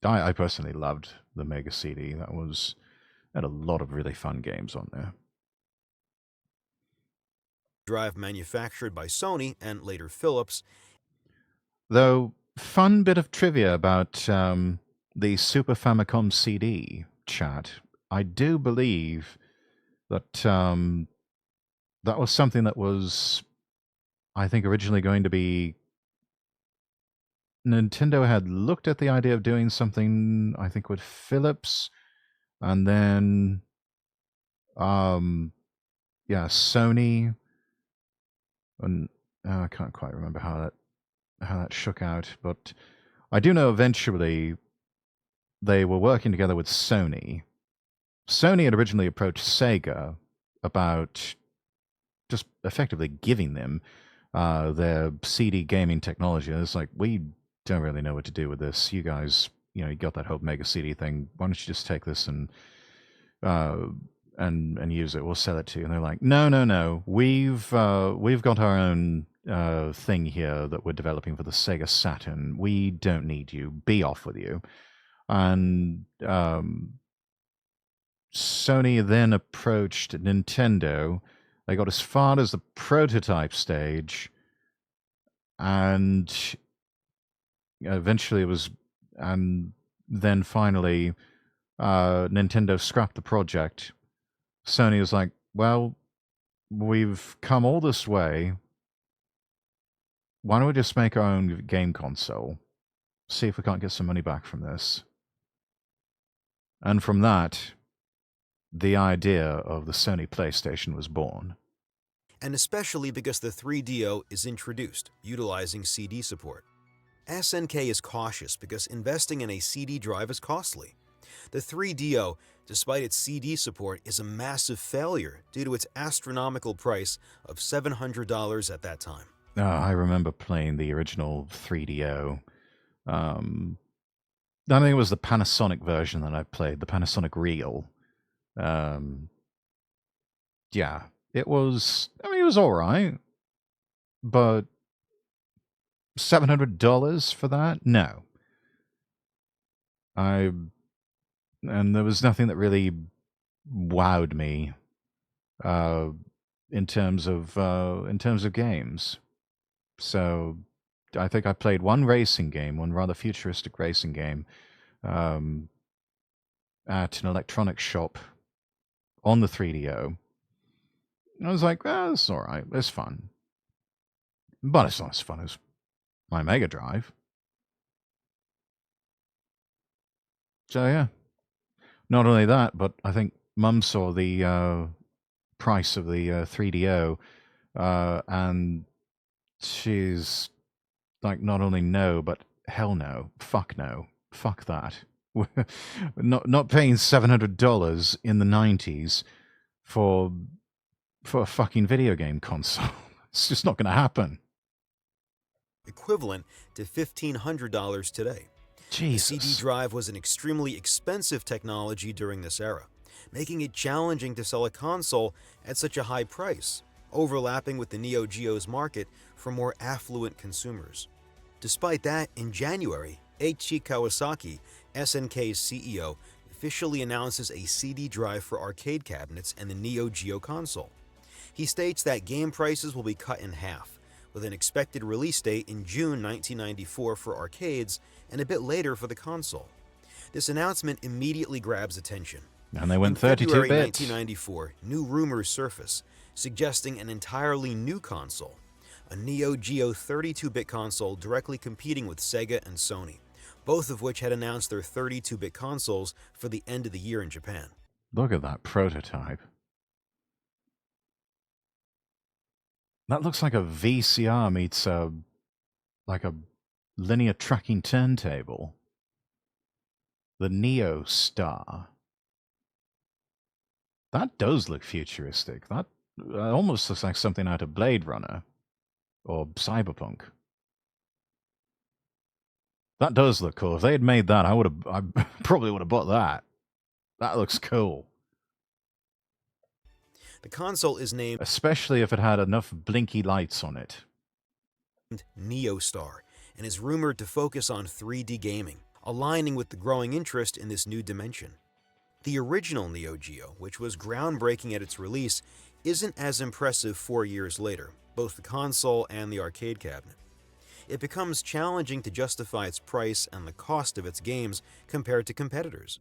I personally loved the Mega CD. Had a lot of really fun games on there. Drive manufactured by Sony and later Philips. Though, fun bit of trivia about the Super Famicom CD chat. I do believe that that was something that was, I think, originally going to be. Nintendo had looked at the idea of doing something, I think, with Philips, and then, yeah, Sony And I can't quite remember how that shook out, but I do know eventually they were working together with Sony. Sony had originally approached Sega about just effectively giving them their CD gaming technology. And it's like, we don't really know what to do with this. You guys, you got that whole Mega CD thing. Why don't you just take this uh, and use it? We'll sell it to you. And they're like, no, no, no. We've got our own thing here that we're developing for the Sega Saturn. We don't need you. Be off with you. And Sony then approached Nintendo. They got as far as the prototype stage, and eventually it was, and then finally, Nintendo scrapped the project. Sony was like, well, we've come all this way. Why don't we just make our own game console? See if we can't get some money back from this. And from that, the idea of the Sony PlayStation was born. And especially because the 3DO is introduced, utilizing CD support. SNK is cautious because investing in a CD drive is costly. The 3DO, despite its CD support, is a massive failure due to its astronomical price of $700 at that time. I remember playing the original 3DO. I think it was the Panasonic version that I played, the Panasonic Real. Yeah, it was, it was all right, but $700 for that? No. And there was nothing that really wowed me in terms of games. So I think I played one racing game, one rather futuristic racing game, at an electronics shop on the 3DO. I was like, it's all right, it's fun. But it's not as fun as my Mega Drive. So yeah. Not only that, but I think Mum saw the price of the 3DO, and she's like, not only no, but hell no, fuck no, fuck that. not paying $700 in the 90s for a fucking video game console. It's just not going to happen. Equivalent to $1,500 today. Jesus. The CD drive was an extremely expensive technology during this era, making it challenging to sell a console at such a high price, overlapping with the Neo-Geo's market for more affluent consumers. Despite that, in January, Eiichi Kawasaki, SNK's CEO, officially announces a CD drive for arcade cabinets and the Neo-Geo console. He states that game prices will be cut in half, with an expected release date in June 1994 for arcades and a bit later for the console. This announcement immediately grabs attention. And they went in 32 February bits. 1994, new rumors surface, suggesting an entirely new console, a Neo-Geo 32-bit console directly competing with Sega and Sony, both of which had announced their 32-bit consoles for the end of the year in Japan. Look at that prototype. That looks like a VCR meets a linear tracking turntable. The Neo Star. That does look futuristic. That almost looks like something out of Blade Runner or Cyberpunk. That does look cool. If they had made that, I probably would have bought that. That looks cool. The console is named, especially if it had enough blinky lights on it, Neo Star, and is rumored to focus on 3D gaming, aligning with the growing interest in this new dimension. The original Neo-Geo, which was groundbreaking at its release, isn't as impressive 4 years later, both the console and the arcade cabinet. It becomes challenging to justify its price and the cost of its games compared to competitors.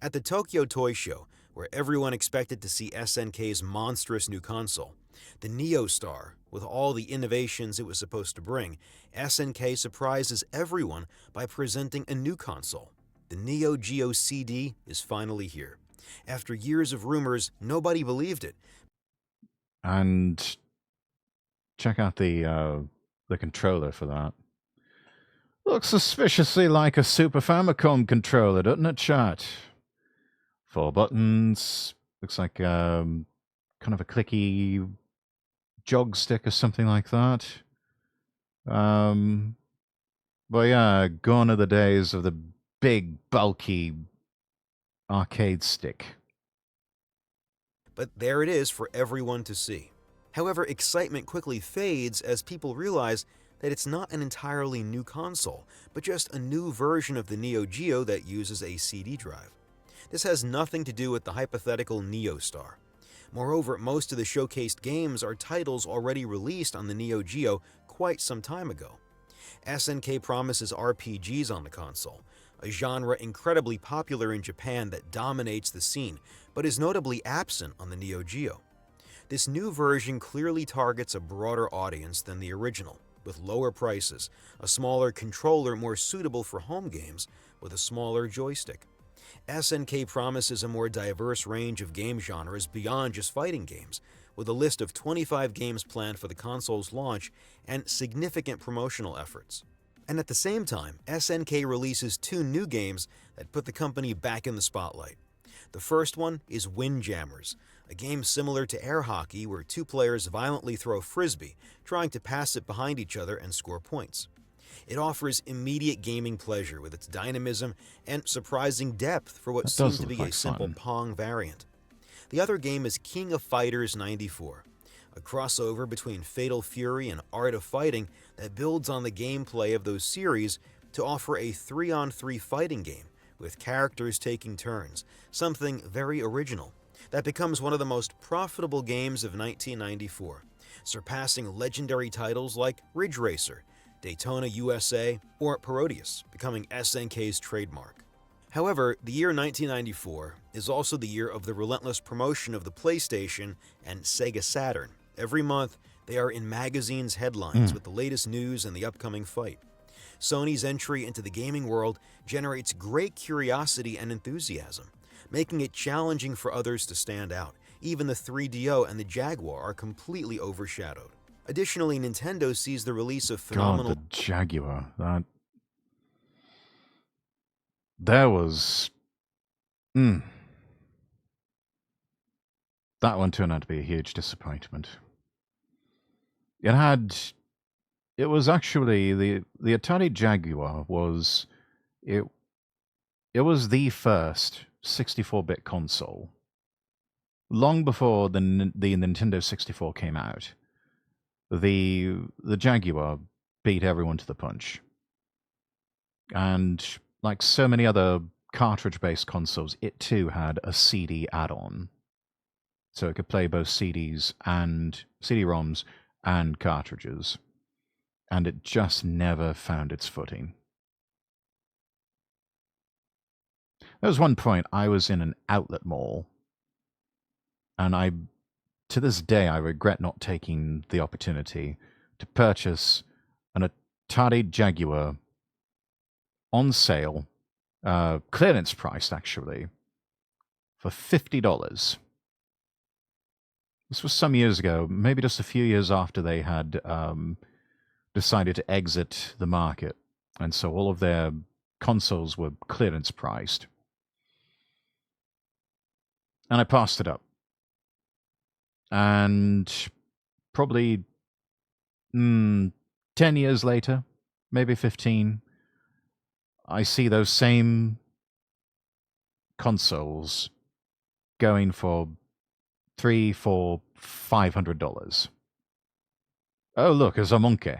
At the Tokyo Toy Show, where everyone expected to see SNK's monstrous new console, the Neo Star, with all the innovations it was supposed to bring, SNK surprises everyone by presenting a new console. The Neo-Geo CD is finally here. After years of rumors, nobody believed it. And check out the controller for that. Looks suspiciously like a Super Famicom controller, doesn't it, chat? 4 buttons. Looks like kind of a clicky jog stick or something like that. But yeah, gone are the days of the big, bulky arcade stick. But there it is for everyone to see. However, excitement quickly fades as people realize that it's not an entirely new console, but just a new version of the Neo-Geo that uses a CD drive. This has nothing to do with the hypothetical Neo Star. Moreover, most of the showcased games are titles already released on the Neo-Geo quite some time ago. SNK promises RPGs on the console, a genre incredibly popular in Japan that dominates the scene, but is notably absent on the Neo-Geo. This new version clearly targets a broader audience than the original, with lower prices, a smaller controller more suitable for home games, with a smaller joystick. SNK promises a more diverse range of game genres beyond just fighting games, with a list of 25 games planned for the console's launch and significant promotional efforts. And at the same time, SNK releases 2 new games that put the company back in the spotlight. The first one is Windjammers, a game similar to air hockey where 2 players violently throw a frisbee, trying to pass it behind each other and score points. It offers immediate gaming pleasure with its dynamism and surprising depth for what That seemed does to look be a like simple fun. Pong variant. The other game is King of Fighters 94, a crossover between Fatal Fury and Art of Fighting that builds on the gameplay of those series to offer a 3-on-3 fighting game with characters taking turns, something very original that becomes one of the most profitable games of 1994, surpassing legendary titles like Ridge Racer, Daytona USA, or Parodius, becoming SNK's trademark. However, the year 1994 is also the year of the relentless promotion of the PlayStation and Sega Saturn. Every month, they are in magazines' headlines with the latest news and the upcoming fight. Sony's entry into the gaming world generates great curiosity and enthusiasm, making it challenging for others to stand out. Even the 3DO and the Jaguar are completely overshadowed. Additionally, Nintendo sees the release of God, the Jaguar. There was. That one turned out to be a huge disappointment. It was actually the Atari Jaguar was it was the first 64-bit console. Long before the Nintendo 64 came out, the Jaguar beat everyone to the punch. And like so many other cartridge-based consoles, it too had a CD add-on. So it could play both CDs and CD-ROMs and cartridges. And it just never found its footing. There was one point I was in an outlet mall, and to this day, I regret not taking the opportunity to purchase an Atari Jaguar on sale, clearance priced actually, for $50. This was some years ago, maybe just a few years after they had decided to exit the market. And so all of their consoles were clearance priced. And I passed it up. And probably 10 years later, maybe 15, I see those same consoles going for $300, $400, $500. Oh, look, there's a monkey.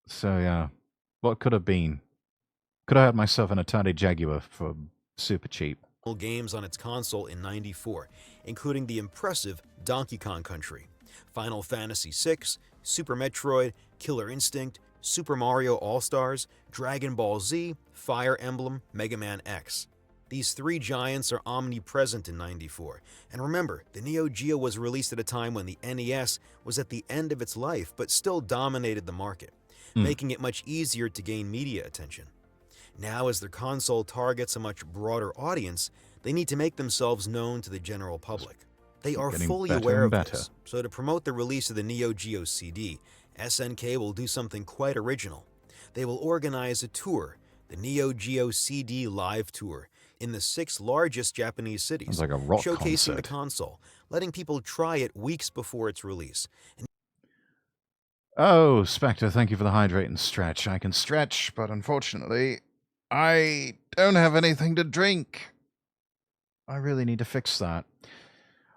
So yeah, what could have been? Could have had myself an Atari Jaguar for super cheap. games on its console in '94, including the impressive Donkey Kong Country, Final Fantasy VI, Super Metroid, Killer Instinct, Super Mario All-Stars, Dragon Ball Z, Fire Emblem, Mega Man X. These 3 giants are omnipresent in '94. And remember, the Neo-Geo was released at a time when the NES was at the end of its life but still dominated the market, making it much easier to gain media attention. Now, as their console targets a much broader audience, they need to make themselves known to the general public. They are Getting fully better aware and of better. this, so to promote the release of the Neo-Geo CD, SNK will do something quite original. They will organize a tour, the Neo-Geo CD Live Tour, in the 6 largest Japanese cities, Sounds like a rock showcasing the concert. console, letting people try it weeks before its release. Oh, Spectre, thank you for the hydrate and stretch. I can stretch, but unfortunately, I don't have anything to drink. I really need to fix that.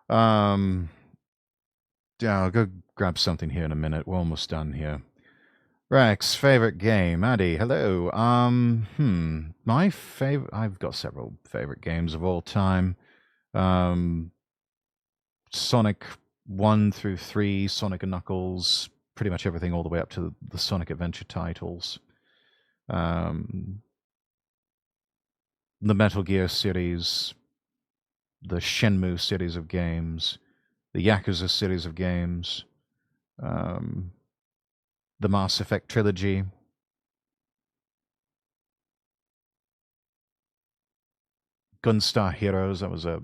Yeah, I'll go grab something here in a minute. We're almost done here. Rex, favorite game. Addy, hello. My favorite... I've got several favorite games of all time. Sonic 1 through 3, Sonic and Knuckles, pretty much everything all the way up to the Sonic Adventure titles. The Metal Gear series, the Shenmue series of games, the Yakuza series of games, the Mass Effect trilogy. Gunstar Heroes, that was a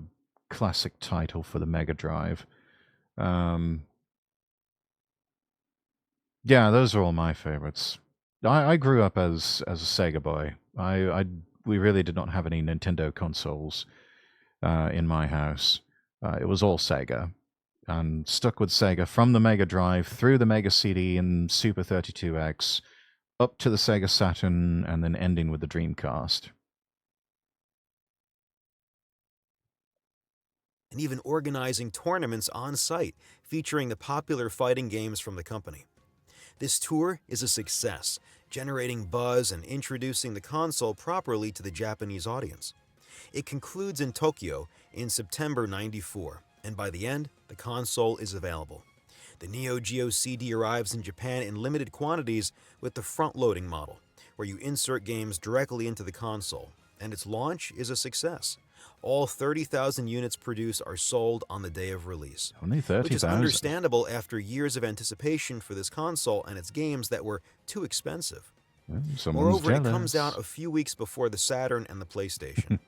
classic title for the Mega Drive. Yeah, those are all my favorites. I grew up as a Sega boy. We really did not have any Nintendo consoles in my house. It was all Sega, and stuck with Sega from the Mega Drive through the Mega CD and Super 32X, up to the Sega Saturn, and then ending with the Dreamcast. And even organizing tournaments on site featuring the popular fighting games from the company. This tour is a success, generating buzz and introducing the console properly to the Japanese audience. It concludes in Tokyo in September '94, and by the end, the console is available. The Neo-Geo CD arrives in Japan in limited quantities with the front-loading model, where you insert games directly into the console, and its launch is a success. All 30,000 units produced are sold on the day of release. Only Which 30,000. is understandable after years of anticipation for this console and its games that were too expensive. Someone's Moreover, jealous. it comes out a few weeks before the Saturn and the PlayStation.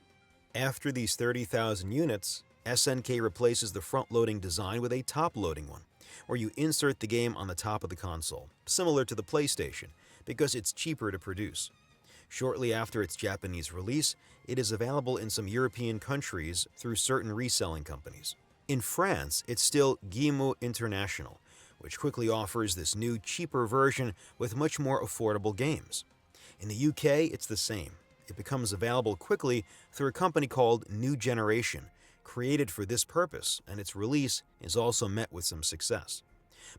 After these 30,000 units, SNK replaces the front-loading design with a top-loading one, where you insert the game on the top of the console, similar to the PlayStation, because it's cheaper to produce. Shortly after its Japanese release, it is available in some European countries through certain reselling companies. In France, it's still Guillemot International, which quickly offers this new, cheaper version with much more affordable games. In the UK, it's the same. It becomes available quickly through a company called New Generation, created for this purpose, and its release is also met with some success.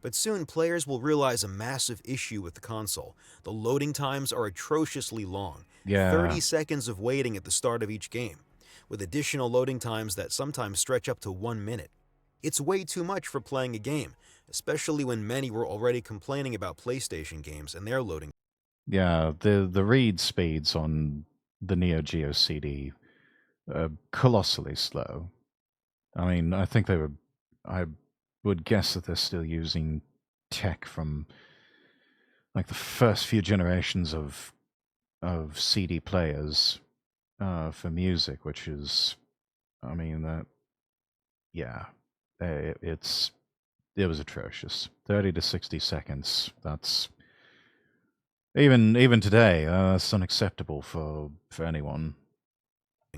But soon players will realize a massive issue with the console. The loading times are atrociously long, Yeah. 30 seconds of waiting at the start of each game, with additional loading times that sometimes stretch up to 1 minute. It's way too much for playing a game, especially when many were already complaining about PlayStation games and their loading. Yeah, the read speeds on the Neo Geo CD are colossally slow. I mean, I think I would guess that they're still using tech from like the first few generations of CD players for music, which is, I mean, yeah, it was atrocious. 30 to 60 seconds. That's even today, that's unacceptable for anyone.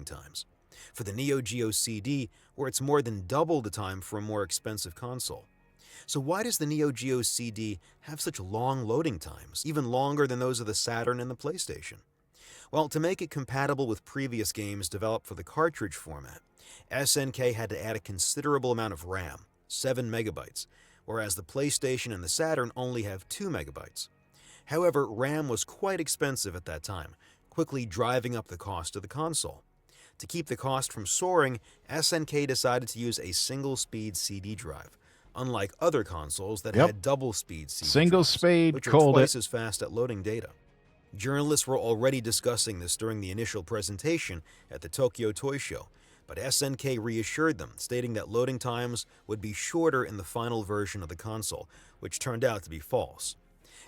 Times. For the Neo Geo CD, where it's more than double the time for a more expensive console. So why does the Neo Geo CD have such long loading times, even longer than those of the Saturn and the PlayStation? Well, to make it compatible with previous games developed for the cartridge format, SNK had to add a considerable amount of RAM, 7 megabytes, whereas the PlayStation and the Saturn only have 2 megabytes. However, RAM was quite expensive at that time, quickly driving up the cost of the console. To keep the cost from soaring, SNK decided to use a single-speed CD drive, unlike other consoles that Yep. had double-speed CD Single drives, speed, which are called twice it. as fast at loading data. Journalists were already discussing this during the initial presentation at the Tokyo Toy Show, but SNK reassured them, stating that loading times would be shorter in the final version of the console, which turned out to be false.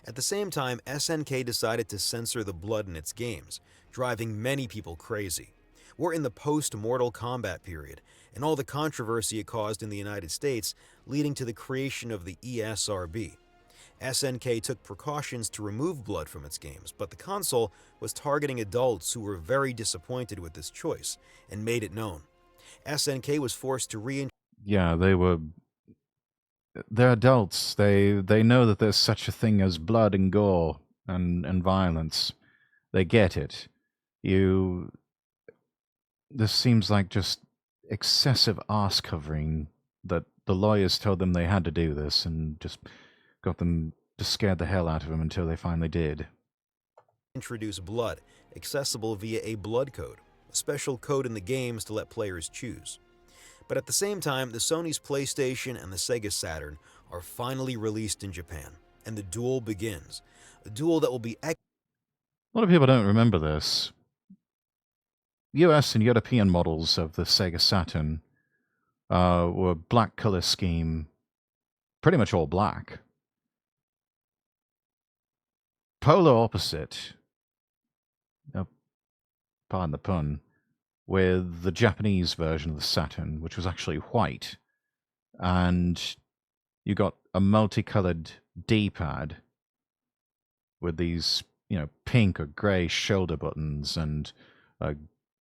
At the same time, SNK decided to censor the blood in its games, driving many people crazy. We're in the post-Mortal Kombat period, and all the controversy it caused in the United States, leading to the creation of the ESRB. SNK took precautions to remove blood from its games, but the console was targeting adults who were very disappointed with this choice and made it known. SNK was forced to Yeah, they're adults. They know that there's such a thing as blood and gore and violence. They get it. This seems like just excessive arse covering that the lawyers told them they had to do this and just got them to scare the hell out of them until they finally did. introduce blood, accessible via a blood code, a special code in the games to let players choose. But at the same time, the Sony's PlayStation and the Sega Saturn are finally released in Japan, and the duel begins. A duel that will be A lot of people don't remember this. US and European models of the Sega Saturn were black color scheme, pretty much all black. Polar opposite, pardon the pun, with the Japanese version of the Saturn, which was actually white. And you got a multicolored D-pad with these, pink or grey shoulder buttons and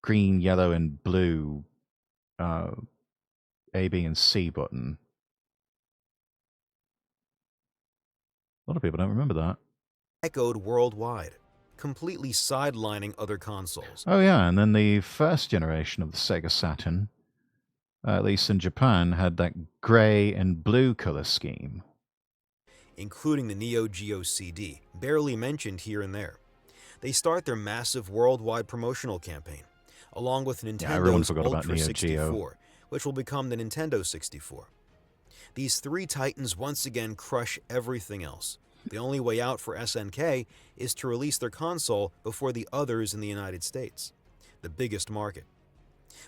green, yellow, and blue A, B, and C button. A lot of people don't remember that. Echoed worldwide, completely sidelining other consoles. Oh yeah, and then the first generation of the Sega Saturn, at least in Japan, had that grey and blue color scheme. Including the Neo-Geo CD, barely mentioned here and there. They start their massive worldwide promotional campaign, along with Nintendo's Ultra 64, which will become the Nintendo 64. These three titans once again crush everything else. The only way out for SNK is to release their console before the others in the United States, the biggest market.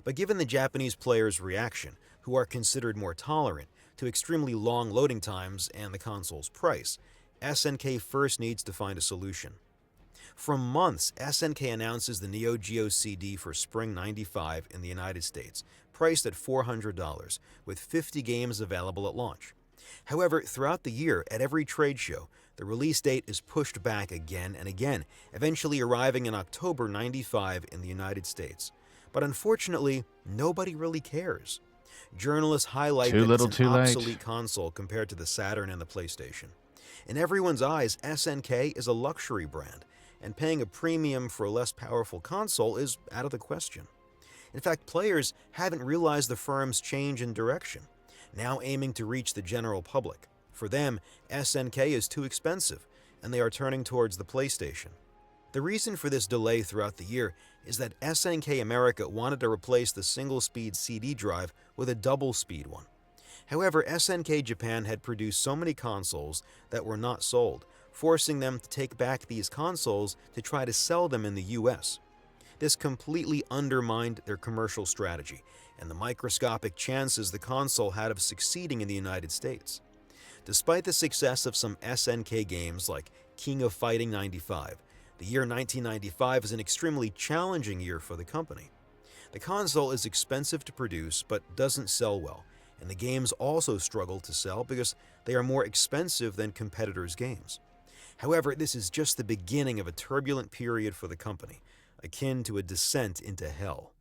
But given the Japanese players' reaction, who are considered more tolerant, to extremely long loading times and the console's price, SNK first needs to find a solution. For months, SNK announces the Neo-Geo CD for Spring '95 in the United States, priced at $400, with 50 games available at launch. However, throughout the year, at every trade show, the release date is pushed back again and again, eventually arriving in October '95 in the United States. But unfortunately, nobody really cares. Journalists highlight that it's an obsolete console compared to the Saturn and the PlayStation. In everyone's eyes, SNK is a luxury brand, and paying a premium for a less powerful console is out of the question. In fact, players haven't realized the firm's change in direction, now aiming to reach the general public. For them, SNK is too expensive, and they are turning towards the PlayStation. The reason for this delay throughout the year is that SNK America wanted to replace the single-speed CD drive with a double-speed one. However, SNK Japan had produced so many consoles that were not sold, forcing them to take back these consoles to try to sell them in the US. This completely undermined their commercial strategy and the microscopic chances the console had of succeeding in the United States. Despite the success of some SNK games like King of Fighting 95, the year 1995 is an extremely challenging year for the company. The console is expensive to produce but doesn't sell well, and the games also struggle to sell because they are more expensive than competitors' games. However, this is just the beginning of a turbulent period for the company, akin to a descent into hell.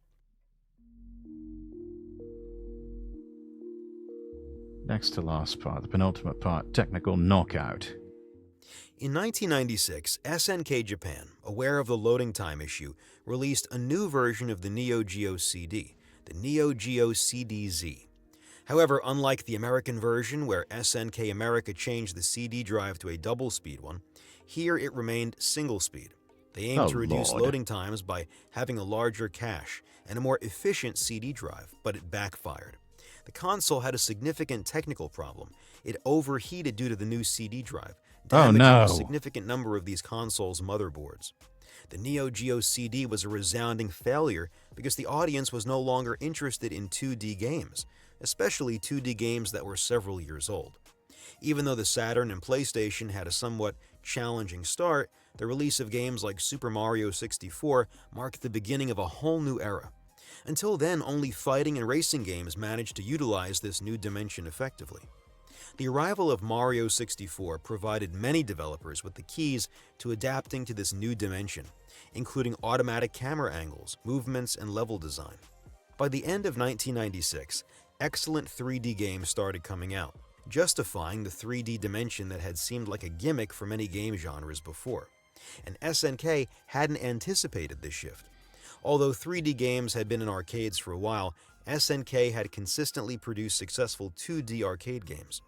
Next to last part, the penultimate part, technical knockout. In 1996, SNK Japan, aware of the loading time issue, released a new version of the Neo-Geo CD, the Neo-Geo CDZ. However, unlike the American version where SNK America changed the CD drive to a double-speed one, here it remained single-speed. They aimed to reduce loading times by having a larger cache and a more efficient CD drive, but it backfired. The console had a significant technical problem. It overheated due to the new CD drive, damaging a significant number of these consoles' motherboards. The Neo-Geo CD was a resounding failure because the audience was no longer interested in 2D games, especially 2D games that were several years old. Even though the Saturn and PlayStation had a somewhat challenging start, the release of games like Super Mario 64 marked the beginning of a whole new era. Until then, only fighting and racing games managed to utilize this new dimension effectively. The arrival of Mario 64 provided many developers with the keys to adapting to this new dimension, including automatic camera angles, movements, and level design. By the end of 1996, excellent 3D games started coming out, justifying the 3D dimension that had seemed like a gimmick for many game genres before. And SNK hadn't anticipated this shift. Although 3D games had been in arcades for a while, SNK had consistently produced successful 2D arcade games.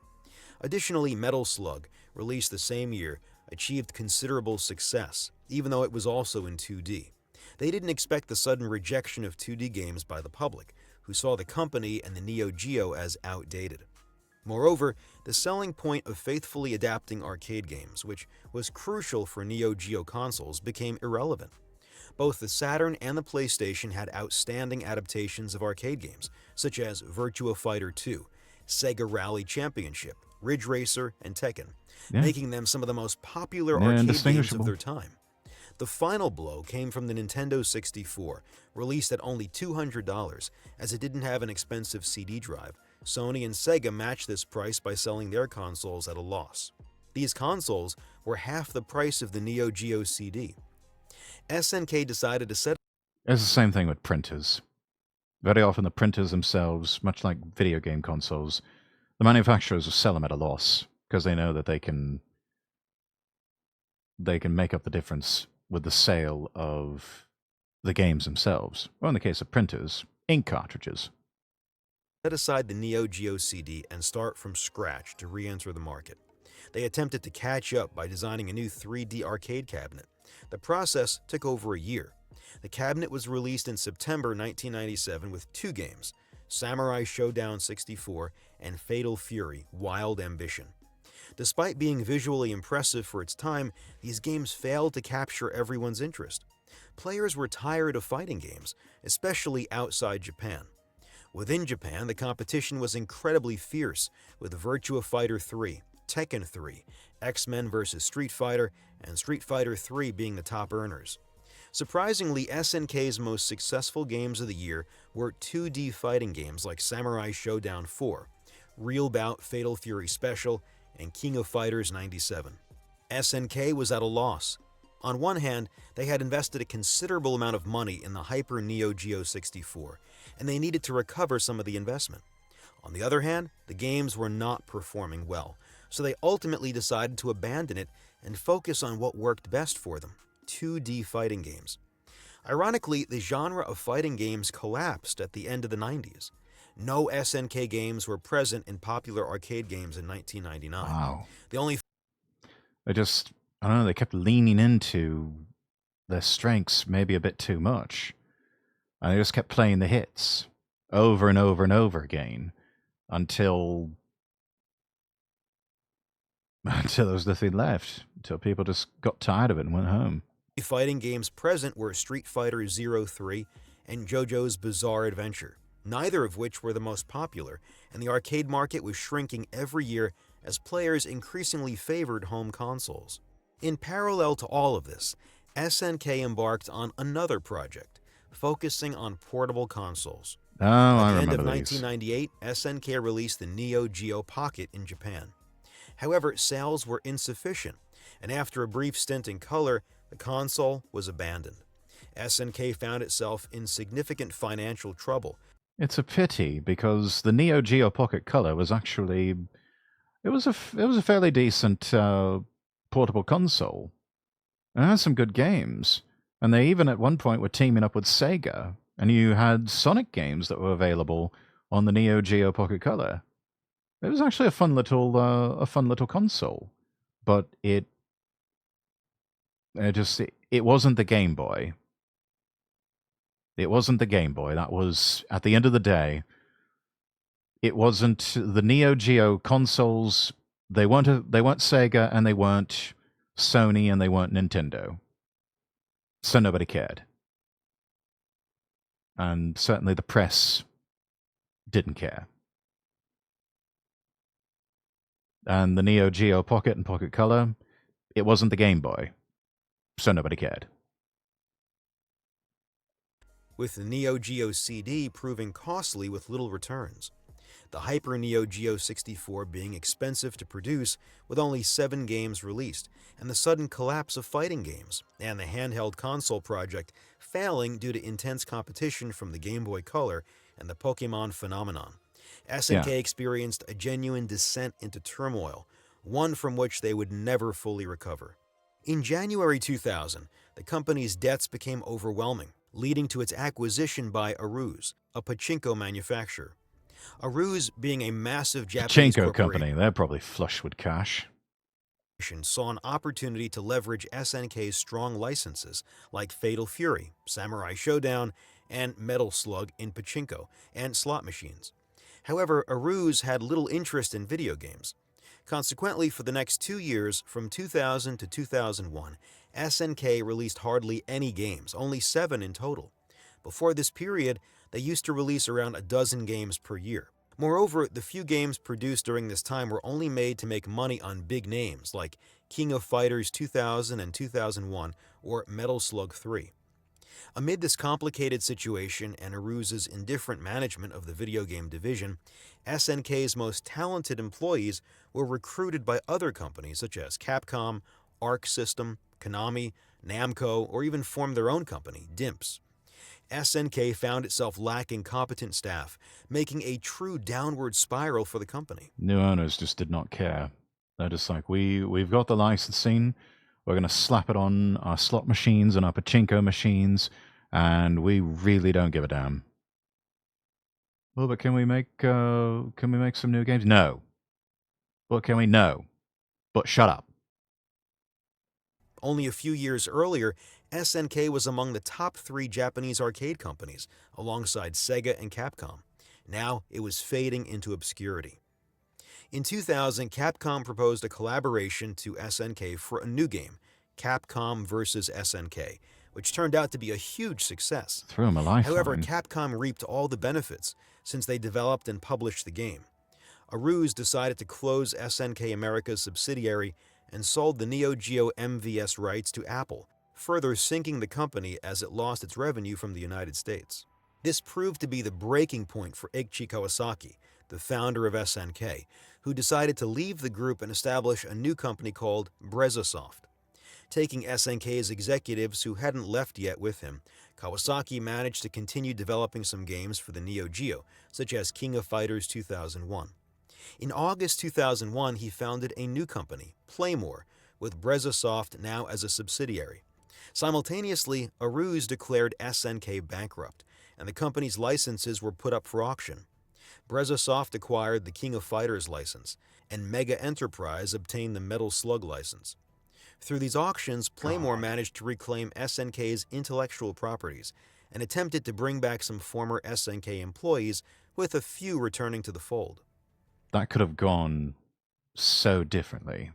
Additionally, Metal Slug, released the same year, achieved considerable success, even though it was also in 2D. They didn't expect the sudden rejection of 2D games by the public, who saw the company and the Neo-Geo as outdated. Moreover, the selling point of faithfully adapting arcade games, which was crucial for Neo-Geo consoles, became irrelevant. Both the Saturn and the PlayStation had outstanding adaptations of arcade games, such as Virtua Fighter 2, Sega Rally Championship, Ridge Racer, and Tekken, making them some of the most popular arcade games of their time. The final blow came from the Nintendo 64, released at only $200, as it didn't have an expensive CD drive. Sony and Sega matched this price by selling their consoles at a loss. These consoles were half the price of the Neo Geo CD. SNK decided to set. It's the same thing with printers. Very often the printers themselves, much like video game consoles, the manufacturers will sell them at a loss because they know that they can make up the difference with the sale of the games themselves. Or in the case of printers, ink cartridges. Set aside the Neo Geo CD and start from scratch to re-enter the market. They attempted to catch up by designing a new 3D arcade cabinet. The process took over a year. The cabinet was released in September 1997 with two games, Samurai Showdown 64 and Fatal Fury: Wild Ambition. Despite being visually impressive for its time, these games failed to capture everyone's interest. Players were tired of fighting games, especially outside Japan. Within Japan, the competition was incredibly fierce, with Virtua Fighter 3, Tekken 3, X-Men vs. Street Fighter, and Street Fighter 3 being the top earners. Surprisingly, SNK's most successful games of the year were 2D fighting games like Samurai Showdown 4, Real Bout Fatal Fury Special, and King of Fighters 97. SNK was at a loss. On one hand, they had invested a considerable amount of money in the Hyper Neo Geo 64, and they needed to recover some of the investment. On the other hand, the games were not performing well, so they ultimately decided to abandon it and focus on what worked best for them, 2D fighting games. Ironically, the genre of fighting games collapsed at the end of the 90s. No SNK games were present in popular arcade games in 1999. Wow. The only I don't know, they kept leaning into their strengths maybe a bit too much. And they just kept playing the hits over and over and over again until there was nothing left, until people just got tired of it and went home. fighting games present were Street Fighter 03 and JoJo's Bizarre Adventure, neither of which were the most popular, and the arcade market was shrinking every year as players increasingly favored home consoles. In parallel to all of this, SNK embarked on another project, focusing on portable consoles. Oh, I At the end remember of these. 1998, SNK released the Neo-Geo Pocket in Japan. However, sales were insufficient, and after a brief stint in color, the console was abandoned. SNK found itself in significant financial trouble. It's a pity because the Neo Geo Pocket Color was actually it was a fairly decent portable console. It had some good games, and they even at one point were teaming up with Sega, and you had Sonic games that were available on the Neo Geo Pocket Color. It was actually a fun little console, but it wasn't the Game Boy. It wasn't the Game Boy. That was, at the end of the day, it wasn't the Neo Geo consoles. They weren't Sega, and they weren't Sony, and they weren't Nintendo. So nobody cared. And certainly the press didn't care. And the Neo Geo Pocket and Pocket Color, it wasn't the Game Boy, so nobody cared. with the Neo-Geo CD proving costly with little returns. The Hyper Neo-Geo 64 being expensive to produce with only 7 games released, and the sudden collapse of fighting games, and the handheld console project failing due to intense competition from the Game Boy Color and the Pokemon phenomenon. Yeah. SNK experienced a genuine descent into turmoil, one from which they would never fully recover. In January 2000, the company's debts became overwhelming, leading to its acquisition by Aruze, a pachinko manufacturer. Aruze, being a massive Japanese Pachinko corporation, company, they're probably flush with cash. saw an opportunity to leverage SNK's strong licenses like Fatal Fury, Samurai Showdown, and Metal Slug in pachinko and slot machines. However, Aruze had little interest in video games. Consequently, for the next 2 years, from 2000 to 2001, SNK released hardly any games, only 7 in total. Before this period, they used to release around a dozen games per year. Moreover, the few games produced during this time were only made to make money on big names like King of Fighters 2000 and 2001 or Metal Slug 3. Amid this complicated situation and Aruze's indifferent management of the video game division, SNK's most talented employees were recruited by other companies such as Capcom, Arc System, Konami, Namco, or even formed their own company, DIMPS. SNK found itself lacking competent staff, making a true downward spiral for the company. New owners just did not care. They're just like, we've got the licensing, we're going to slap it on our slot machines and our pachinko machines, and we really don't give a damn. Well, but can we make some new games? No. What can we? No. But shut up. Only a few years earlier, SNK was among the top 3 Japanese arcade companies, alongside Sega and Capcom. Now it was fading into obscurity. In 2000, Capcom proposed a collaboration to SNK for a new game, Capcom vs. SNK, which turned out to be a huge success. Threw him a lifeline. However, Capcom reaped all the benefits since they developed and published the game. Aruze decided to close SNK America's subsidiary and sold the Neo-Geo MVS rights to Apple, further sinking the company as it lost its revenue from the United States. This proved to be the breaking point for Eiichi Kawasaki, the founder of SNK, who decided to leave the group and establish a new company called Brezasoft. Taking SNK's executives who hadn't left yet with him, Kawasaki managed to continue developing some games for the Neo-Geo, such as King of Fighters 2001. In August 2001, he founded a new company, Playmore, with Brezasoft now as a subsidiary. Simultaneously, Aruze declared SNK bankrupt, and the company's licenses were put up for auction. Brezasoft acquired the King of Fighters license, and Mega Enterprise obtained the Metal Slug license. Through these auctions, Playmore managed to reclaim SNK's intellectual properties and attempted to bring back some former SNK employees, with a few returning to the fold. That could have gone so differently,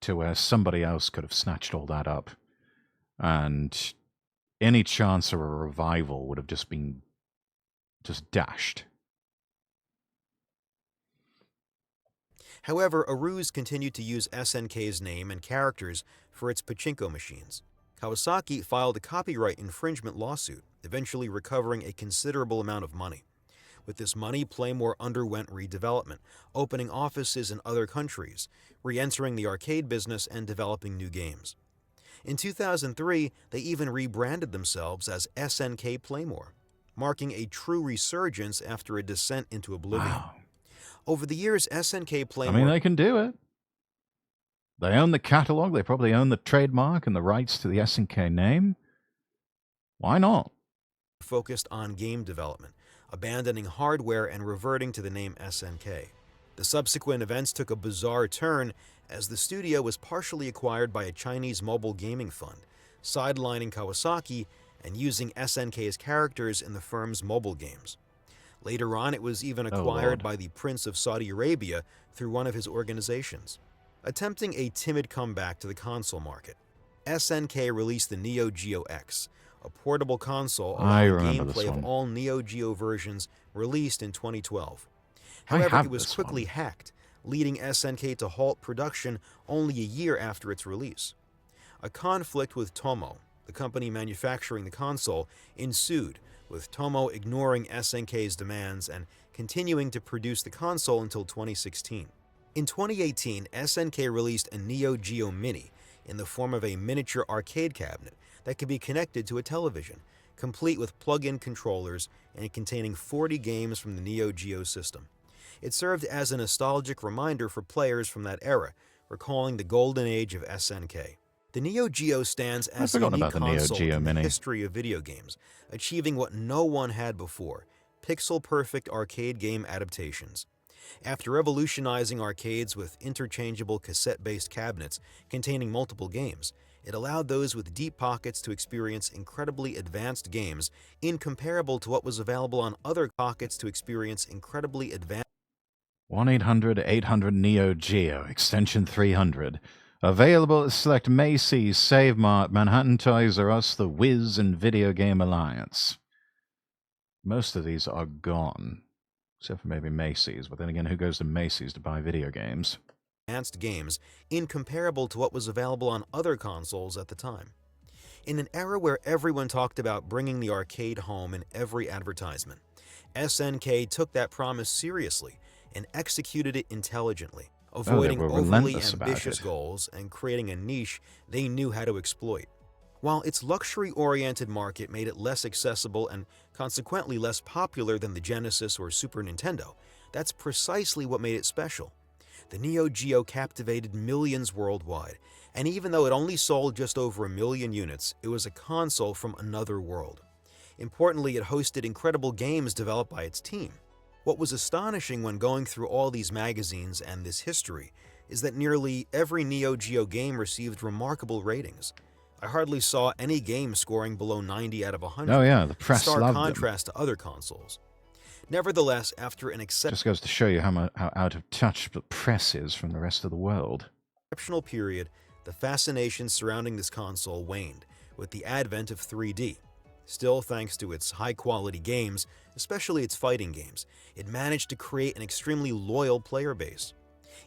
to where somebody else could have snatched all that up, and any chance of a revival would have just been dashed. However, Aruze continued to use SNK's name and characters for its pachinko machines. Kawasaki filed a copyright infringement lawsuit, eventually recovering a considerable amount of money. With this money, Playmore underwent redevelopment, opening offices in other countries, re-entering the arcade business, and developing new games. In 2003, they even rebranded themselves as SNK Playmore, marking a true resurgence after a descent into oblivion. Wow. Over the years, SNK Playmore... I mean, they can do it. They own the catalog, they probably own the trademark and the rights to the SNK name. Why not? focused on game development, abandoning hardware and reverting to the name SNK. The subsequent events took a bizarre turn as the studio was partially acquired by a Chinese mobile gaming fund, sidelining Kawasaki and using SNK's characters in the firm's mobile games. Later on, it was even acquired by the Prince of Saudi Arabia through one of his organizations. Attempting a timid comeback to the console market, SNK released the Neo-Geo X, a portable console allowing gameplay of all Neo-Geo versions released in 2012. However, it was quickly hacked, leading SNK to halt production only a year after its release. A conflict with Tomo, the company manufacturing the console, ensued, with Tomo ignoring SNK's demands and continuing to produce the console until 2016. In 2018, SNK released a Neo-Geo Mini in the form of a miniature arcade cabinet that could be connected to a television, complete with plug-in controllers and containing 40 games from the Neo-Geo system. It served as a nostalgic reminder for players from that era, recalling the golden age of SNK. The Neo-Geo stands as a unique console in the history of video games, achieving what no one had before: pixel-perfect arcade game adaptations. After revolutionizing arcades with interchangeable cassette-based cabinets containing multiple games, it allowed those with deep pockets to experience incredibly advanced games, incomparable to what was available on other pockets to experience incredibly advanced 1-800-800-NEO-GEO, extension 300. Available at select Macy's, Save Mart, Manhattan Toys R Us, The Wiz, and Video Game Alliance. Most of these are gone, except for maybe Macy's. But then again, who goes to Macy's to buy video games? Advanced games, incomparable to what was available on other consoles at the time. In an era where everyone talked about bringing the arcade home in every advertisement, SNK took that promise seriously and executed it intelligently, avoiding overly ambitious goals and creating a niche they knew how to exploit. While its luxury-oriented market made it less accessible and consequently less popular than the Genesis or Super Nintendo, that's precisely what made it special. The Neo-Geo captivated millions worldwide, and even though it only sold just over 1 million units, it was a console from another world. Importantly, it hosted incredible games developed by its team. What was astonishing when going through all these magazines and this history is that nearly every Neo-Geo game received remarkable ratings. I hardly saw any game scoring below 90 out of 100. Oh yeah, the press loved them. In stark contrast to other consoles. Nevertheless, after an just goes to show you how out of touch the press is from the rest of the world. Exceptional period, the fascination surrounding this console waned with the advent of 3D. Still, thanks to its high-quality games, especially its fighting games, it managed to create an extremely loyal player base.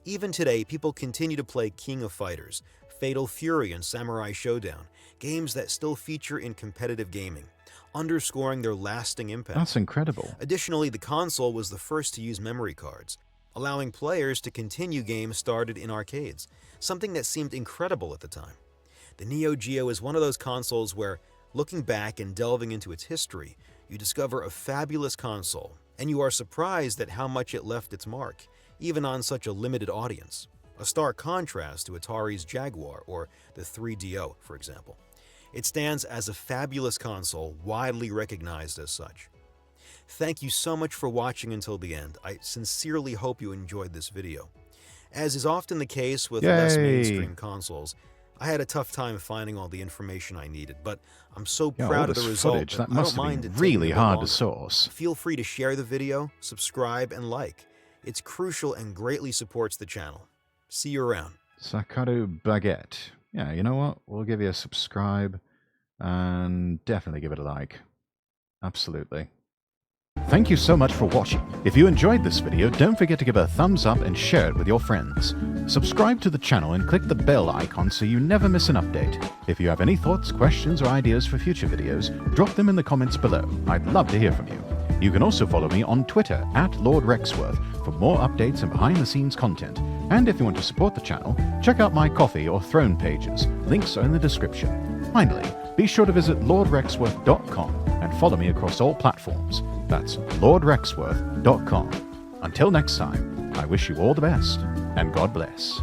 Even today, people continue to play King of Fighters, Fatal Fury, and Samurai Showdown, games that still feature in competitive gaming, underscoring their lasting impact. That's incredible. Additionally, the console was the first to use memory cards, allowing players to continue games started in arcades, something that seemed incredible at the time. The Neo-Geo is one of those consoles where, looking back and delving into its history, you discover a fabulous console, and you are surprised at how much it left its mark, even on such a limited audience. A stark contrast to Atari's Jaguar or the 3DO, for example. It stands as a fabulous console, widely recognized as such. Thank you so much for watching until the end. I sincerely hope you enjoyed this video. As is often the case with less mainstream consoles, I had a tough time finding all the information I needed, but I'm so proud of the result that I don't mind it really hard to source. Feel free to share the video, subscribe, and like. It's crucial and greatly supports the channel. See you around. Sakaru Baguette. Yeah, you know what? We'll give you a subscribe and definitely give it a like. Absolutely. Thank you so much for watching. If you enjoyed this video, don't forget to give it a thumbs up and share it with your friends. Subscribe to the channel and click the bell icon so you never miss an update. If you have any thoughts, questions, or ideas for future videos, drop them in the comments below. I'd love to hear from you. You can also follow me on Twitter @LordRexworth for more updates and behind-the-scenes content. And if you want to support the channel, check out my Ko-fi or Throne pages. Links are in the description. Finally, be sure to visit LordRexworth.com and follow me across all platforms. That's LordRexworth.com. Until next time, I wish you all the best, and God bless.